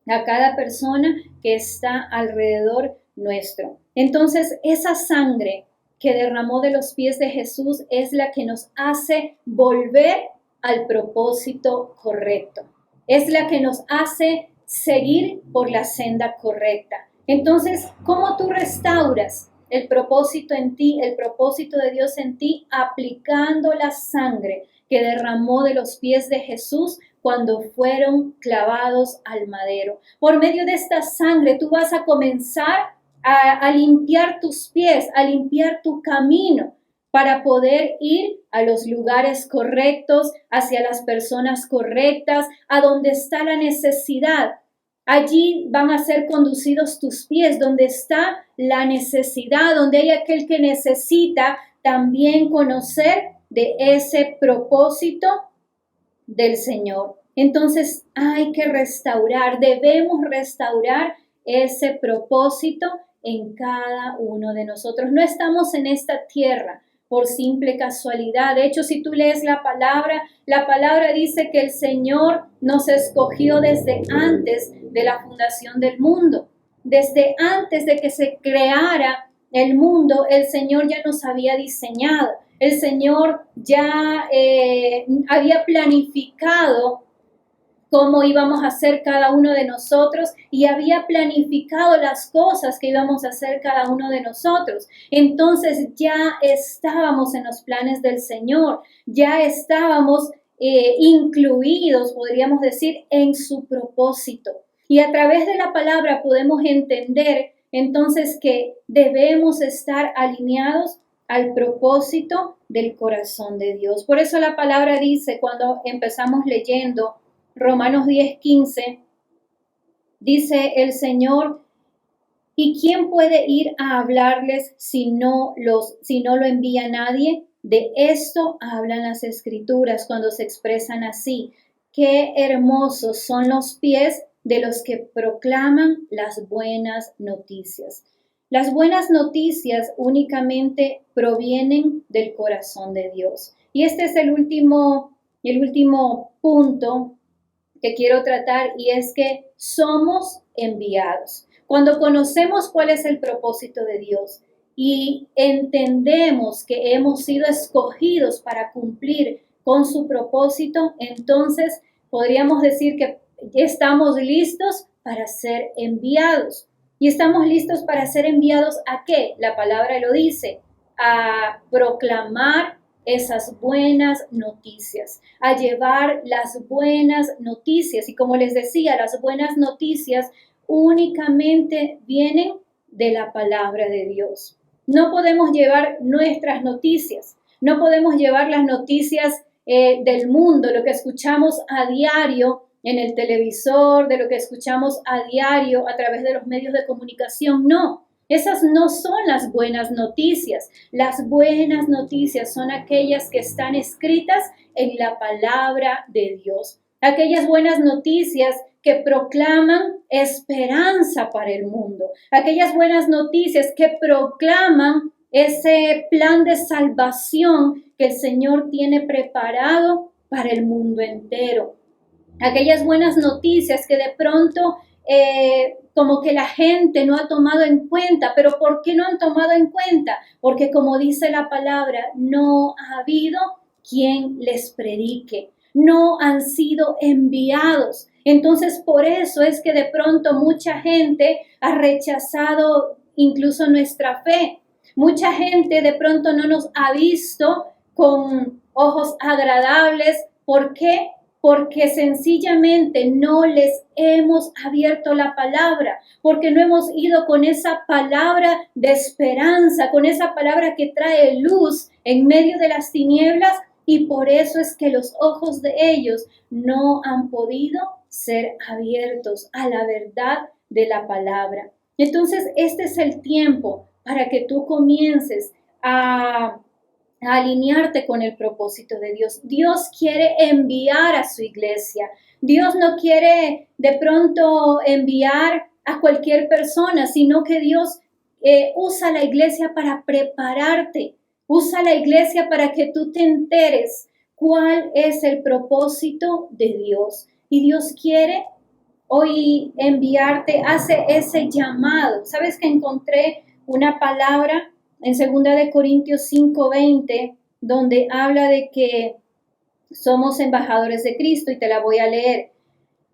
a cada persona que está alrededor nuestro. Entonces, esa sangre que derramó de los pies de Jesús es la que nos hace volver al propósito correcto. Es la que nos hace seguir por la senda correcta. Entonces, ¿cómo tú restauras el propósito en ti, el propósito de Dios en ti? Aplicando la sangre que derramó de los pies de Jesús cuando fueron clavados al madero. Por medio de esta sangre tú vas a comenzar a limpiar tus pies, a limpiar tu camino para poder ir a los lugares correctos, hacia las personas correctas, a donde está la necesidad. Allí van a ser conducidos tus pies, donde está la necesidad, donde hay aquel que necesita también conocer de ese propósito del Señor. Entonces hay que restaurar, debemos restaurar ese propósito en cada uno de nosotros. No estamos en esta tierra por simple casualidad. De hecho, si tú lees la palabra dice que el Señor nos escogió desde antes de la fundación del mundo. Desde antes de que se creara el mundo, el Señor ya nos había diseñado. El Señor ya había planificado cómo íbamos a hacer cada uno de nosotros y había planificado las cosas que íbamos a hacer cada uno de nosotros. Entonces ya estábamos en los planes del Señor, ya estábamos incluidos, podríamos decir, en su propósito. Y a través de la palabra podemos entender entonces que debemos estar alineados al propósito del corazón de Dios. Por eso la palabra dice, cuando empezamos leyendo Romanos 10:15, dice el Señor, ¿y quién puede ir a hablarles si no lo envía nadie? De esto hablan las Escrituras cuando se expresan así. Qué hermosos son los pies de los que proclaman las buenas noticias. Las buenas noticias únicamente provienen del corazón de Dios. Y este es el último punto que quiero tratar, y es que somos enviados. Cuando conocemos cuál es el propósito de Dios y entendemos que hemos sido escogidos para cumplir con su propósito, entonces podríamos decir que estamos listos para ser enviados. ¿Y estamos listos para ser enviados a qué? La palabra lo dice, a proclamar esas buenas noticias, a llevar las buenas noticias. Y como les decía, las buenas noticias únicamente vienen de la palabra de Dios. No podemos llevar nuestras noticias, no podemos llevar las noticias del mundo, lo que escuchamos a diario en el televisor, de lo que escuchamos a diario a través de los medios de comunicación. No, esas no son las buenas noticias. Las buenas noticias son aquellas que están escritas en la palabra de Dios. Aquellas buenas noticias que proclaman esperanza para el mundo. Aquellas buenas noticias que proclaman ese plan de salvación que el Señor tiene preparado para el mundo entero. Aquellas buenas noticias que de pronto como que la gente no ha tomado en cuenta. ¿Pero por qué no han tomado en cuenta? Porque como dice la palabra, no ha habido quien les predique. No han sido enviados. Entonces por eso es que de pronto mucha gente ha rechazado incluso nuestra fe. Mucha gente de pronto no nos ha visto con ojos agradables. ¿Por qué? Porque sencillamente no les hemos abierto la palabra, porque no hemos ido con esa palabra de esperanza, con esa palabra que trae luz en medio de las tinieblas, y por eso es que los ojos de ellos no han podido ser abiertos a la verdad de la palabra. Entonces, este es el tiempo para que tú comiences a alinearte con el propósito de Dios. Dios quiere enviar a su iglesia. Dios no quiere de pronto enviar a cualquier persona, sino que Dios usa la iglesia para prepararte. Usa la iglesia para que tú te enteres cuál es el propósito de Dios. Y Dios quiere hoy enviarte, hace ese llamado. ¿Sabes que encontré una palabra en 2 Corintios 5:20, donde habla de que somos embajadores de Cristo? Y te la voy a leer.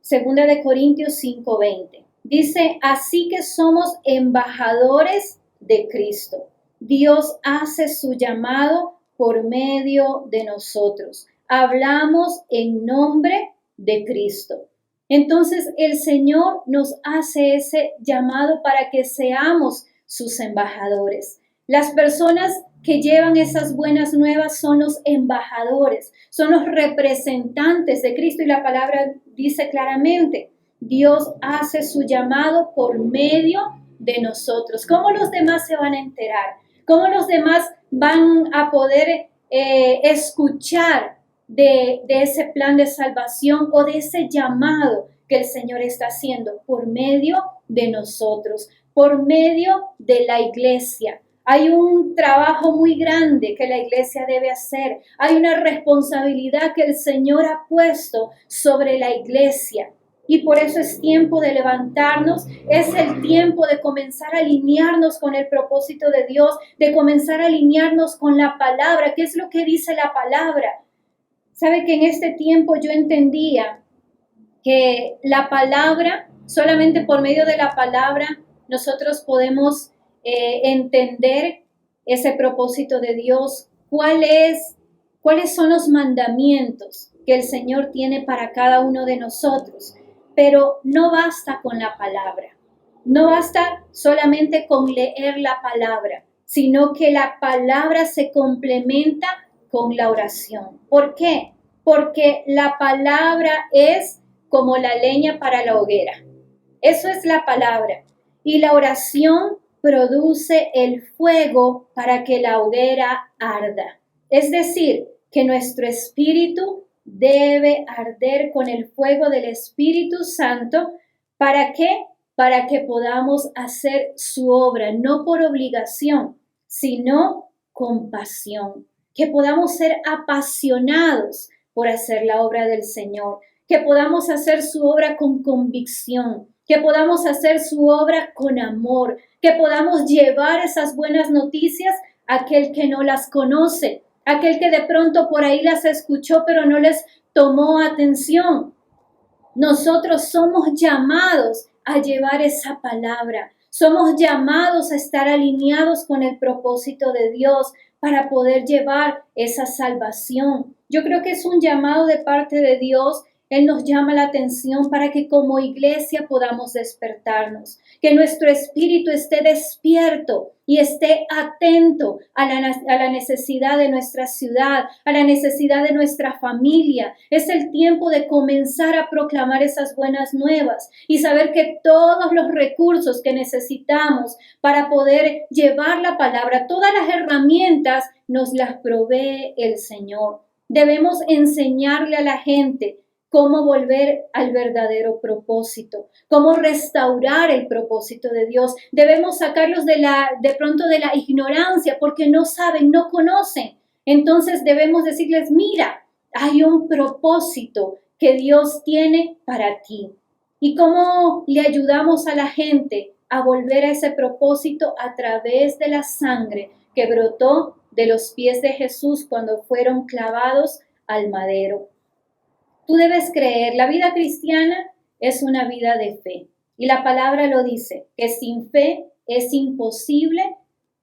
2 Corintios 5:20. Dice, así que somos embajadores de Cristo. Dios hace su llamado por medio de nosotros. Hablamos en nombre de Cristo. Entonces el Señor nos hace ese llamado para que seamos sus embajadores. Las personas que llevan esas buenas nuevas son los embajadores, son los representantes de Cristo, y la palabra dice claramente, Dios hace su llamado por medio de nosotros. ¿Cómo los demás se van a enterar? ¿Cómo los demás van a poder escuchar de ese plan de salvación o de ese llamado que el Señor está haciendo? Por medio de nosotros, por medio de la iglesia. Hay un trabajo muy grande que la iglesia debe hacer. Hay una responsabilidad que el Señor ha puesto sobre la iglesia. Y por eso es tiempo de levantarnos, es el tiempo de comenzar a alinearnos con el propósito de Dios, de comenzar a alinearnos con la palabra. ¿Qué es lo que dice la palabra? Sabe que en este tiempo yo entendía que la palabra, solamente por medio de la palabra, nosotros podemos entender ese propósito de Dios. ¿Cuáles son los mandamientos que el Señor tiene para cada uno de nosotros? Pero no basta con la palabra, no basta solamente con leer la palabra, sino que la palabra se complementa con la oración. ¿Por qué? Porque la palabra es como la leña para la hoguera. Eso es la palabra. Y la oración produce el fuego para que la hoguera arda. Es decir, que nuestro espíritu debe arder con el fuego del Espíritu Santo. ¿Para qué? Para que podamos hacer su obra, no por obligación, sino con pasión. Que podamos ser apasionados por hacer la obra del Señor. Que podamos hacer su obra con convicción. que podamos hacer su obra con amor, que podamos llevar esas buenas noticias a aquel que no las conoce, aquel que de pronto por ahí las escuchó pero no les tomó atención. Nosotros somos llamados a llevar esa palabra. Somos llamados a estar alineados con el propósito de Dios para poder llevar esa salvación. Yo creo que es un llamado de parte de Dios. Él nos llama la atención para que como iglesia podamos despertarnos, que nuestro espíritu esté despierto y esté atento a la necesidad de nuestra ciudad, a la necesidad de nuestra familia. Es el tiempo de comenzar a proclamar esas buenas nuevas y saber que todos los recursos que necesitamos para poder llevar la palabra, todas las herramientas, nos las provee el Señor. Debemos enseñarle a la gente cómo volver al verdadero propósito, cómo restaurar el propósito de Dios. Debemos sacarlos de pronto de la ignorancia porque no saben, no conocen. Entonces debemos decirles, mira, hay un propósito que Dios tiene para ti. ¿Y cómo le ayudamos a la gente a volver a ese propósito? A través de la sangre que brotó de los pies de Jesús cuando fueron clavados al madero. Tú debes creer, la vida cristiana es una vida de fe. Y la palabra lo dice, que sin fe es imposible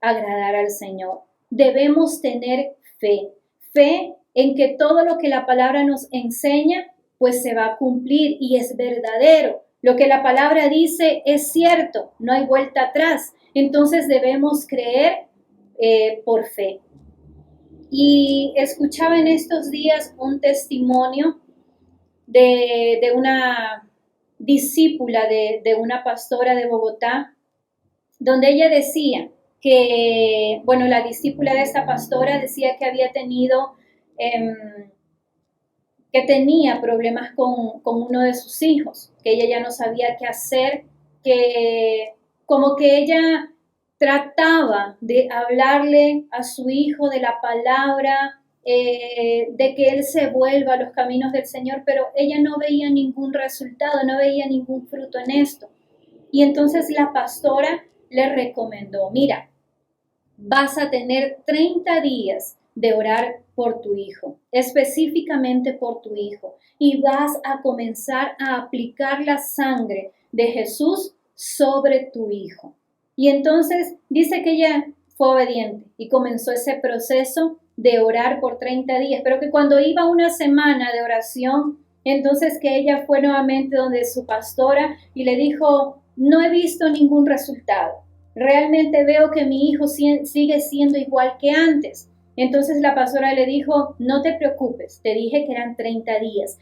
agradar al Señor. Debemos tener fe. Fe en que todo lo que la palabra nos enseña, pues se va a cumplir y es verdadero. Lo que la palabra dice es cierto, no hay vuelta atrás. Entonces debemos creer por fe. Y escuchaba en estos días un testimonio de una discípula de una pastora de Bogotá, donde ella decía que, la discípula de esta pastora decía que había tenido, que tenía problemas con uno de sus hijos, que ella ya no sabía qué hacer, que como que ella trataba de hablarle a su hijo de la palabra, de que él se vuelva a los caminos del Señor, pero ella no veía ningún resultado, no veía ningún fruto en esto. Y entonces la pastora le recomendó, mira, vas a tener 30 días de orar por tu hijo, específicamente por tu hijo, y vas a comenzar a aplicar la sangre de Jesús sobre tu hijo. Y entonces dice que ella fue obediente y comenzó ese proceso de orar por 30 días, pero que cuando iba una semana de oración, entonces que ella fue nuevamente donde su pastora y le dijo, no he visto ningún resultado, realmente veo que mi hijo sigue siendo igual que antes. Entonces la pastora le dijo, no te preocupes, te dije que eran 30 días,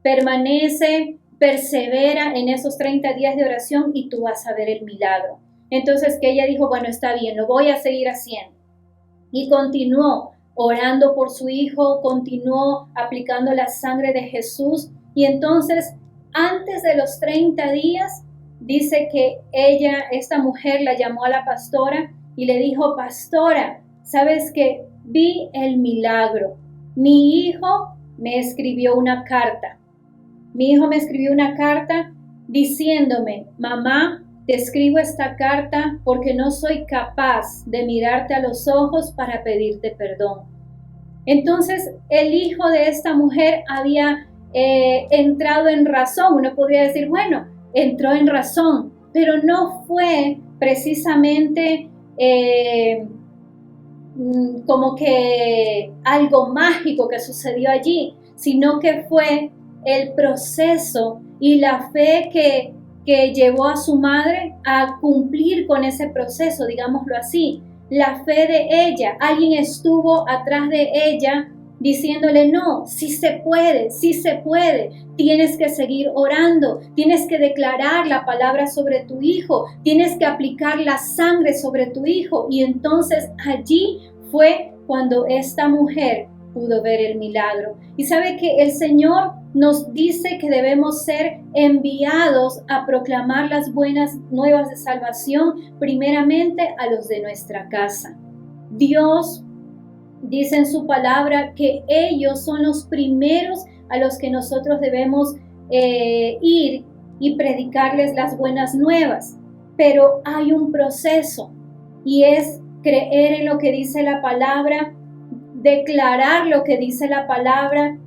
permanece, persevera en esos 30 días de oración y tú vas a ver el milagro. Entonces que ella dijo, bueno, está bien, lo voy a seguir haciendo. Y continuó orando por su hijo, continuó aplicando la sangre de Jesús. Y entonces, antes de los 30 días, dice que esta mujer la llamó a la pastora y le dijo, pastora, ¿sabes qué? Vi el milagro. Mi hijo me escribió una carta. Mi hijo me escribió una carta diciéndome, mamá, te escribo esta carta porque no soy capaz de mirarte a los ojos para pedirte perdón. Entonces, el hijo de esta mujer había entrado en razón. Uno podría decir, bueno, entró en razón, pero no fue precisamente como que algo mágico que sucedió allí, sino que fue el proceso y la fe que llevó a su madre a cumplir con ese proceso, digámoslo así. La fe de ella, alguien estuvo atrás de ella diciéndole, no, sí se puede, tienes que seguir orando, tienes que declarar la palabra sobre tu hijo, tienes que aplicar la sangre sobre tu hijo. Y entonces allí fue cuando esta mujer pudo ver el milagro. Y sabe que el Señor nos dice que debemos ser enviados a proclamar las buenas nuevas de salvación, primeramente a los de nuestra casa. Dios dice en su palabra que ellos son los primeros a los que nosotros debemos ir y predicarles las buenas nuevas, pero hay un proceso y es creer en lo que dice la palabra, declarar lo que dice la palabra,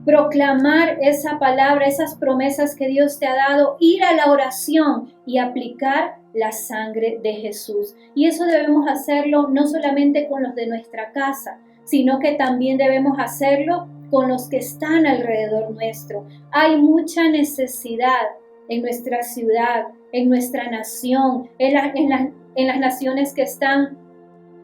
proclamar esa palabra, esas promesas que Dios te ha dado, ir a la oración y aplicar la sangre de Jesús. Y eso debemos hacerlo no solamente con los de nuestra casa, sino que también debemos hacerlo con los que están alrededor nuestro. Hay mucha necesidad en nuestra ciudad, en nuestra nación, en las naciones que están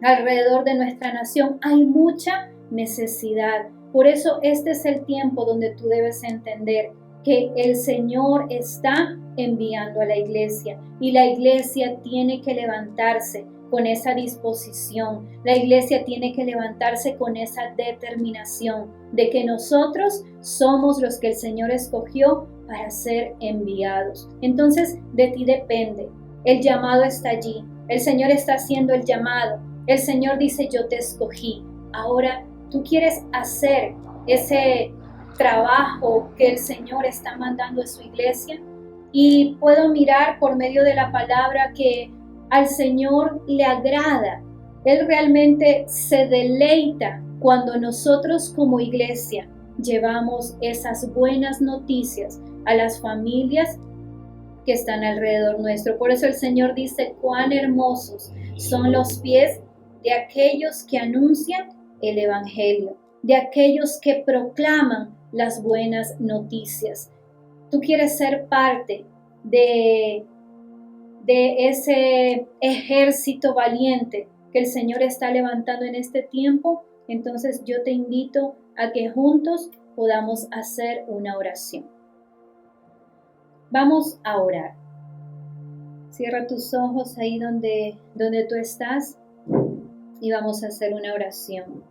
alrededor de nuestra nación. Hay mucha necesidad. Por eso este es el tiempo donde tú debes entender que el Señor está enviando a la iglesia y la iglesia tiene que levantarse con esa disposición. La iglesia tiene que levantarse con esa determinación de que nosotros somos los que el Señor escogió para ser enviados. Entonces, de ti depende. El llamado está allí. El Señor está haciendo el llamado. El Señor dice, yo te escogí. Ahora, tú quieres hacer ese trabajo que el Señor está mandando a su iglesia. Y puedo mirar por medio de la palabra que al Señor le agrada. Él realmente se deleita cuando nosotros como iglesia llevamos esas buenas noticias a las familias que están alrededor nuestro. Por eso el Señor dice, cuán hermosos son los pies de aquellos que anuncian el Evangelio, de aquellos que proclaman las buenas noticias. Tú quieres ser parte de ese ejército valiente que el Señor está levantando en este tiempo. Entonces yo te invito a que juntos podamos hacer una oración. Vamos a orar. Cierra tus ojos ahí donde tú estás y vamos a hacer una oración.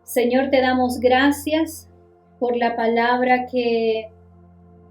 Señor, te damos gracias por la palabra que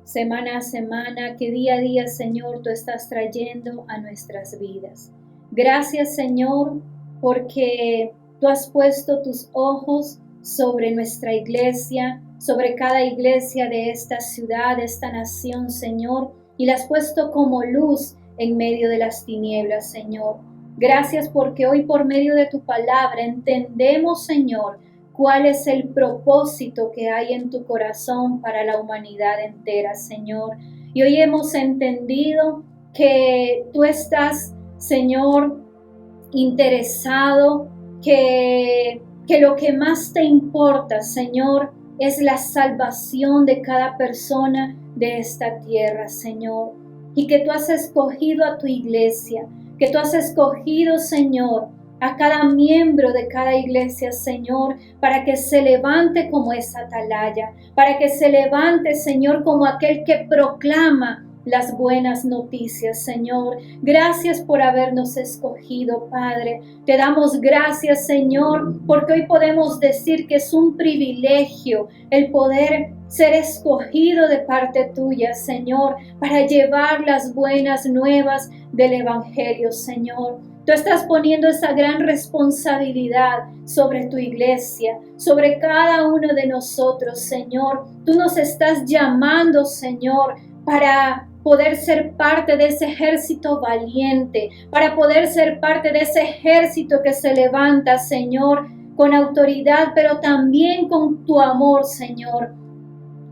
semana a semana, que día a día, Señor, tú estás trayendo a nuestras vidas. Gracias, Señor, porque tú has puesto tus ojos sobre nuestra iglesia, sobre cada iglesia de esta ciudad, de esta nación, Señor, y la has puesto como luz en medio de las tinieblas, Señor. Gracias porque hoy por medio de tu palabra entendemos, Señor, cuál es el propósito que hay en tu corazón para la humanidad entera, Señor. Y hoy hemos entendido que tú estás, Señor, interesado, que lo que más te importa, Señor, es la salvación de cada persona de esta tierra, Señor. Y que tú has escogido a tu iglesia, que tú has escogido, Señor, a cada miembro de cada iglesia, Señor, para que se levante como esa atalaya, para que se levante, Señor, como aquel que proclama las buenas noticias, Señor. Gracias por habernos escogido, Padre. Te damos gracias, Señor, porque hoy podemos decir que es un privilegio el poder ser escogido de parte tuya, Señor, para llevar las buenas nuevas del Evangelio, Señor. Tú estás poniendo esa gran responsabilidad sobre tu iglesia, sobre cada uno de nosotros, Señor. Tú nos estás llamando, Señor, para poder ser parte de ese ejército valiente, para poder ser parte de ese ejército que se levanta, Señor, con autoridad, pero también con tu amor, Señor,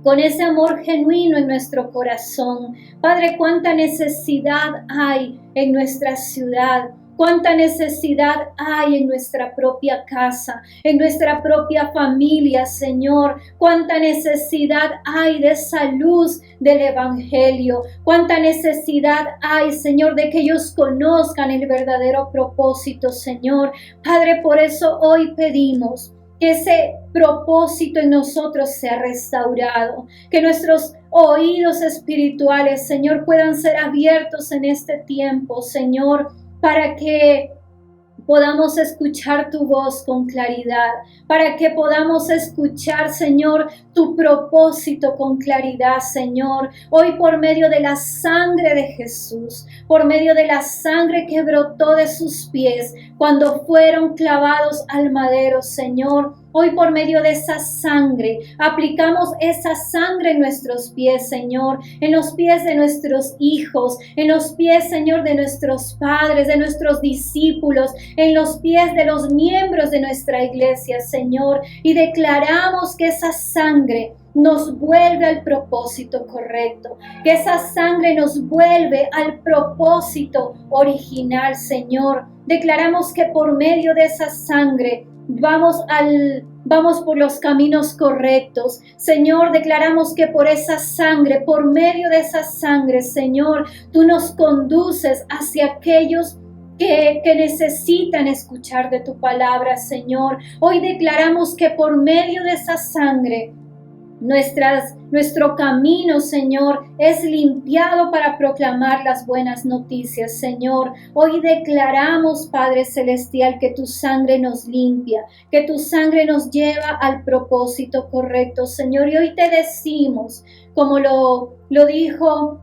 con ese amor genuino en nuestro corazón. Padre, cuánta necesidad hay en nuestra ciudad. Cuánta necesidad hay en nuestra propia casa, en nuestra propia familia, Señor. Cuánta necesidad hay de esa luz del Evangelio. Cuánta necesidad hay, Señor, de que ellos conozcan el verdadero propósito, Señor. Padre, por eso hoy pedimos que ese propósito en nosotros sea restaurado, que nuestros oídos espirituales, Señor, puedan ser abiertos en este tiempo, Señor, para que podamos escuchar tu voz con claridad, para que podamos escuchar, Señor, tu propósito con claridad, Señor. Hoy por medio de la sangre de Jesús, por medio de la sangre que brotó de sus pies cuando fueron clavados al madero, Señor, Hoy por medio de esa sangre, aplicamos esa sangre en nuestros pies, Señor, en los pies de nuestros hijos, en los pies, Señor, de nuestros padres, de nuestros discípulos, en los pies de los miembros de nuestra iglesia, Señor, y declaramos que esa sangre nos vuelve al propósito correcto, que esa sangre nos vuelve al propósito original, Señor. Declaramos que por medio de esa sangre vamos por los caminos correctos. Señor, declaramos que por esa sangre, por medio de esa sangre, Señor, tú nos conduces hacia aquellos que necesitan escuchar de tu palabra, Señor. Hoy declaramos que por medio de esa sangre, nuestro camino, Señor, es limpiado para proclamar las buenas noticias, Señor. Hoy declaramos, Padre Celestial, que tu sangre nos limpia, que tu sangre nos lleva al propósito correcto, Señor. Y hoy te decimos, como lo dijo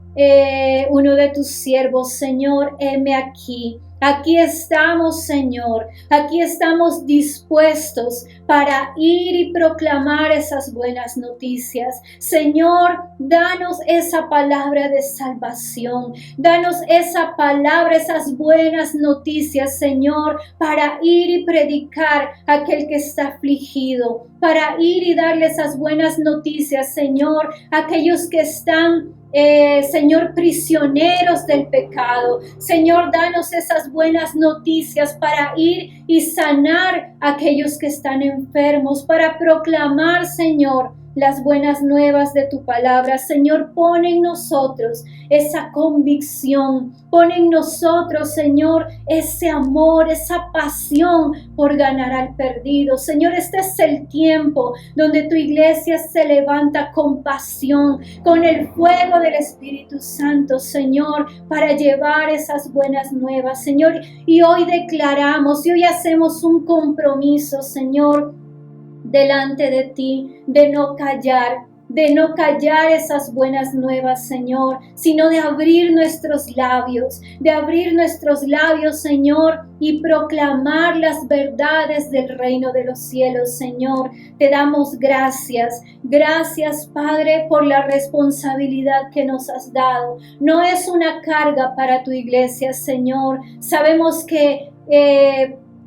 uno de tus siervos, Señor, heme aquí. Aquí estamos, Señor, aquí estamos dispuestos para ir y proclamar esas buenas noticias. Señor, danos esa palabra de salvación, danos esa palabra, esas buenas noticias, Señor, para ir y predicar a aquel que está afligido, para ir y darle esas buenas noticias, Señor, a aquellos que están Señor, prisioneros del pecado. Señor, danos esas buenas noticias para ir y sanar a aquellos que están enfermos, para proclamar, Señor, las buenas nuevas de tu palabra. Señor, pon en nosotros esa convicción, pon en nosotros, Señor, ese amor, esa pasión por ganar al perdido. Señor, este es el tiempo donde tu iglesia se levanta con pasión, con el fuego del Espíritu Santo, Señor, para llevar esas buenas nuevas, Señor. Y hoy declaramos, y hoy hacemos un compromiso, Señor, delante de ti, de no callar esas buenas nuevas, Señor, sino de abrir nuestros labios, Señor, y proclamar las verdades del reino de los cielos, Señor. Te damos gracias, Padre, por la responsabilidad que nos has dado. No es una carga para tu iglesia, Señor. Sabemos que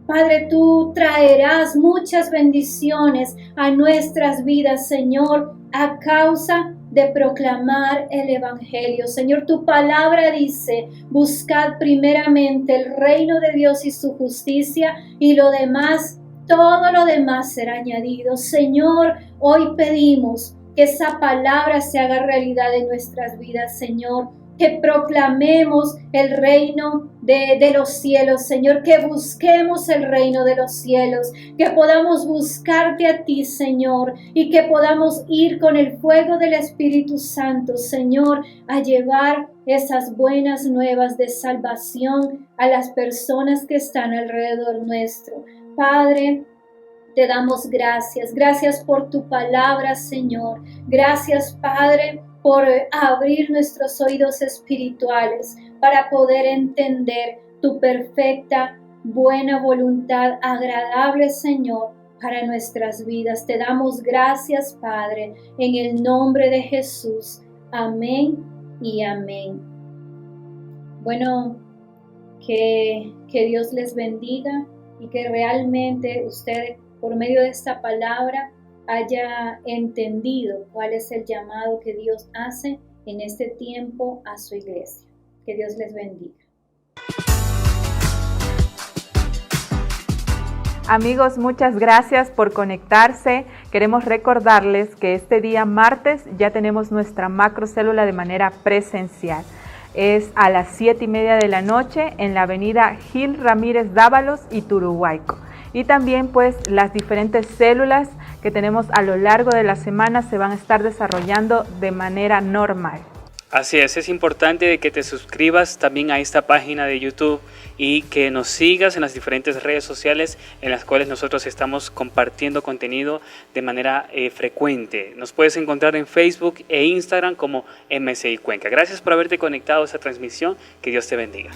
Padre, tú traerás muchas bendiciones a nuestras vidas, Señor, a causa de proclamar el Evangelio. Señor, tu palabra dice, buscad primeramente el reino de Dios y su justicia, y lo demás, todo lo demás será añadido. Señor, hoy pedimos que esa palabra se haga realidad en nuestras vidas, Señor. Que proclamemos el reino de los cielos, Señor, que busquemos el reino de los cielos, que podamos buscarte a ti, Señor, y que podamos ir con el fuego del Espíritu Santo, Señor, a llevar esas buenas nuevas de salvación a las personas que están alrededor nuestro. Padre, te damos gracias por tu palabra, Señor. Gracias, Padre, por abrir nuestros oídos espirituales para poder entender tu perfecta, buena voluntad, agradable, Señor, para nuestras vidas. Te damos gracias, Padre, en el nombre de Jesús. Amén y amén. Bueno, que Dios les bendiga y que realmente ustedes, por medio de esta palabra, haya entendido cuál es el llamado que Dios hace en este tiempo a su iglesia. Que Dios les bendiga. Amigos, muchas gracias por conectarse. Queremos recordarles que este día martes ya tenemos nuestra macrocélula de manera presencial. Es a las 7:30 de la noche en la avenida Gil Ramírez Dávalos y Turuhuayco. Y también pues las diferentes células que tenemos a lo largo de la semana se van a estar desarrollando de manera normal. Así es importante de que te suscribas también a esta página de YouTube y que nos sigas en las diferentes redes sociales en las cuales nosotros estamos compartiendo contenido de manera frecuente. Nos puedes encontrar en Facebook e Instagram como MCI Cuenca. Gracias por haberte conectado a esta transmisión. Que Dios te bendiga.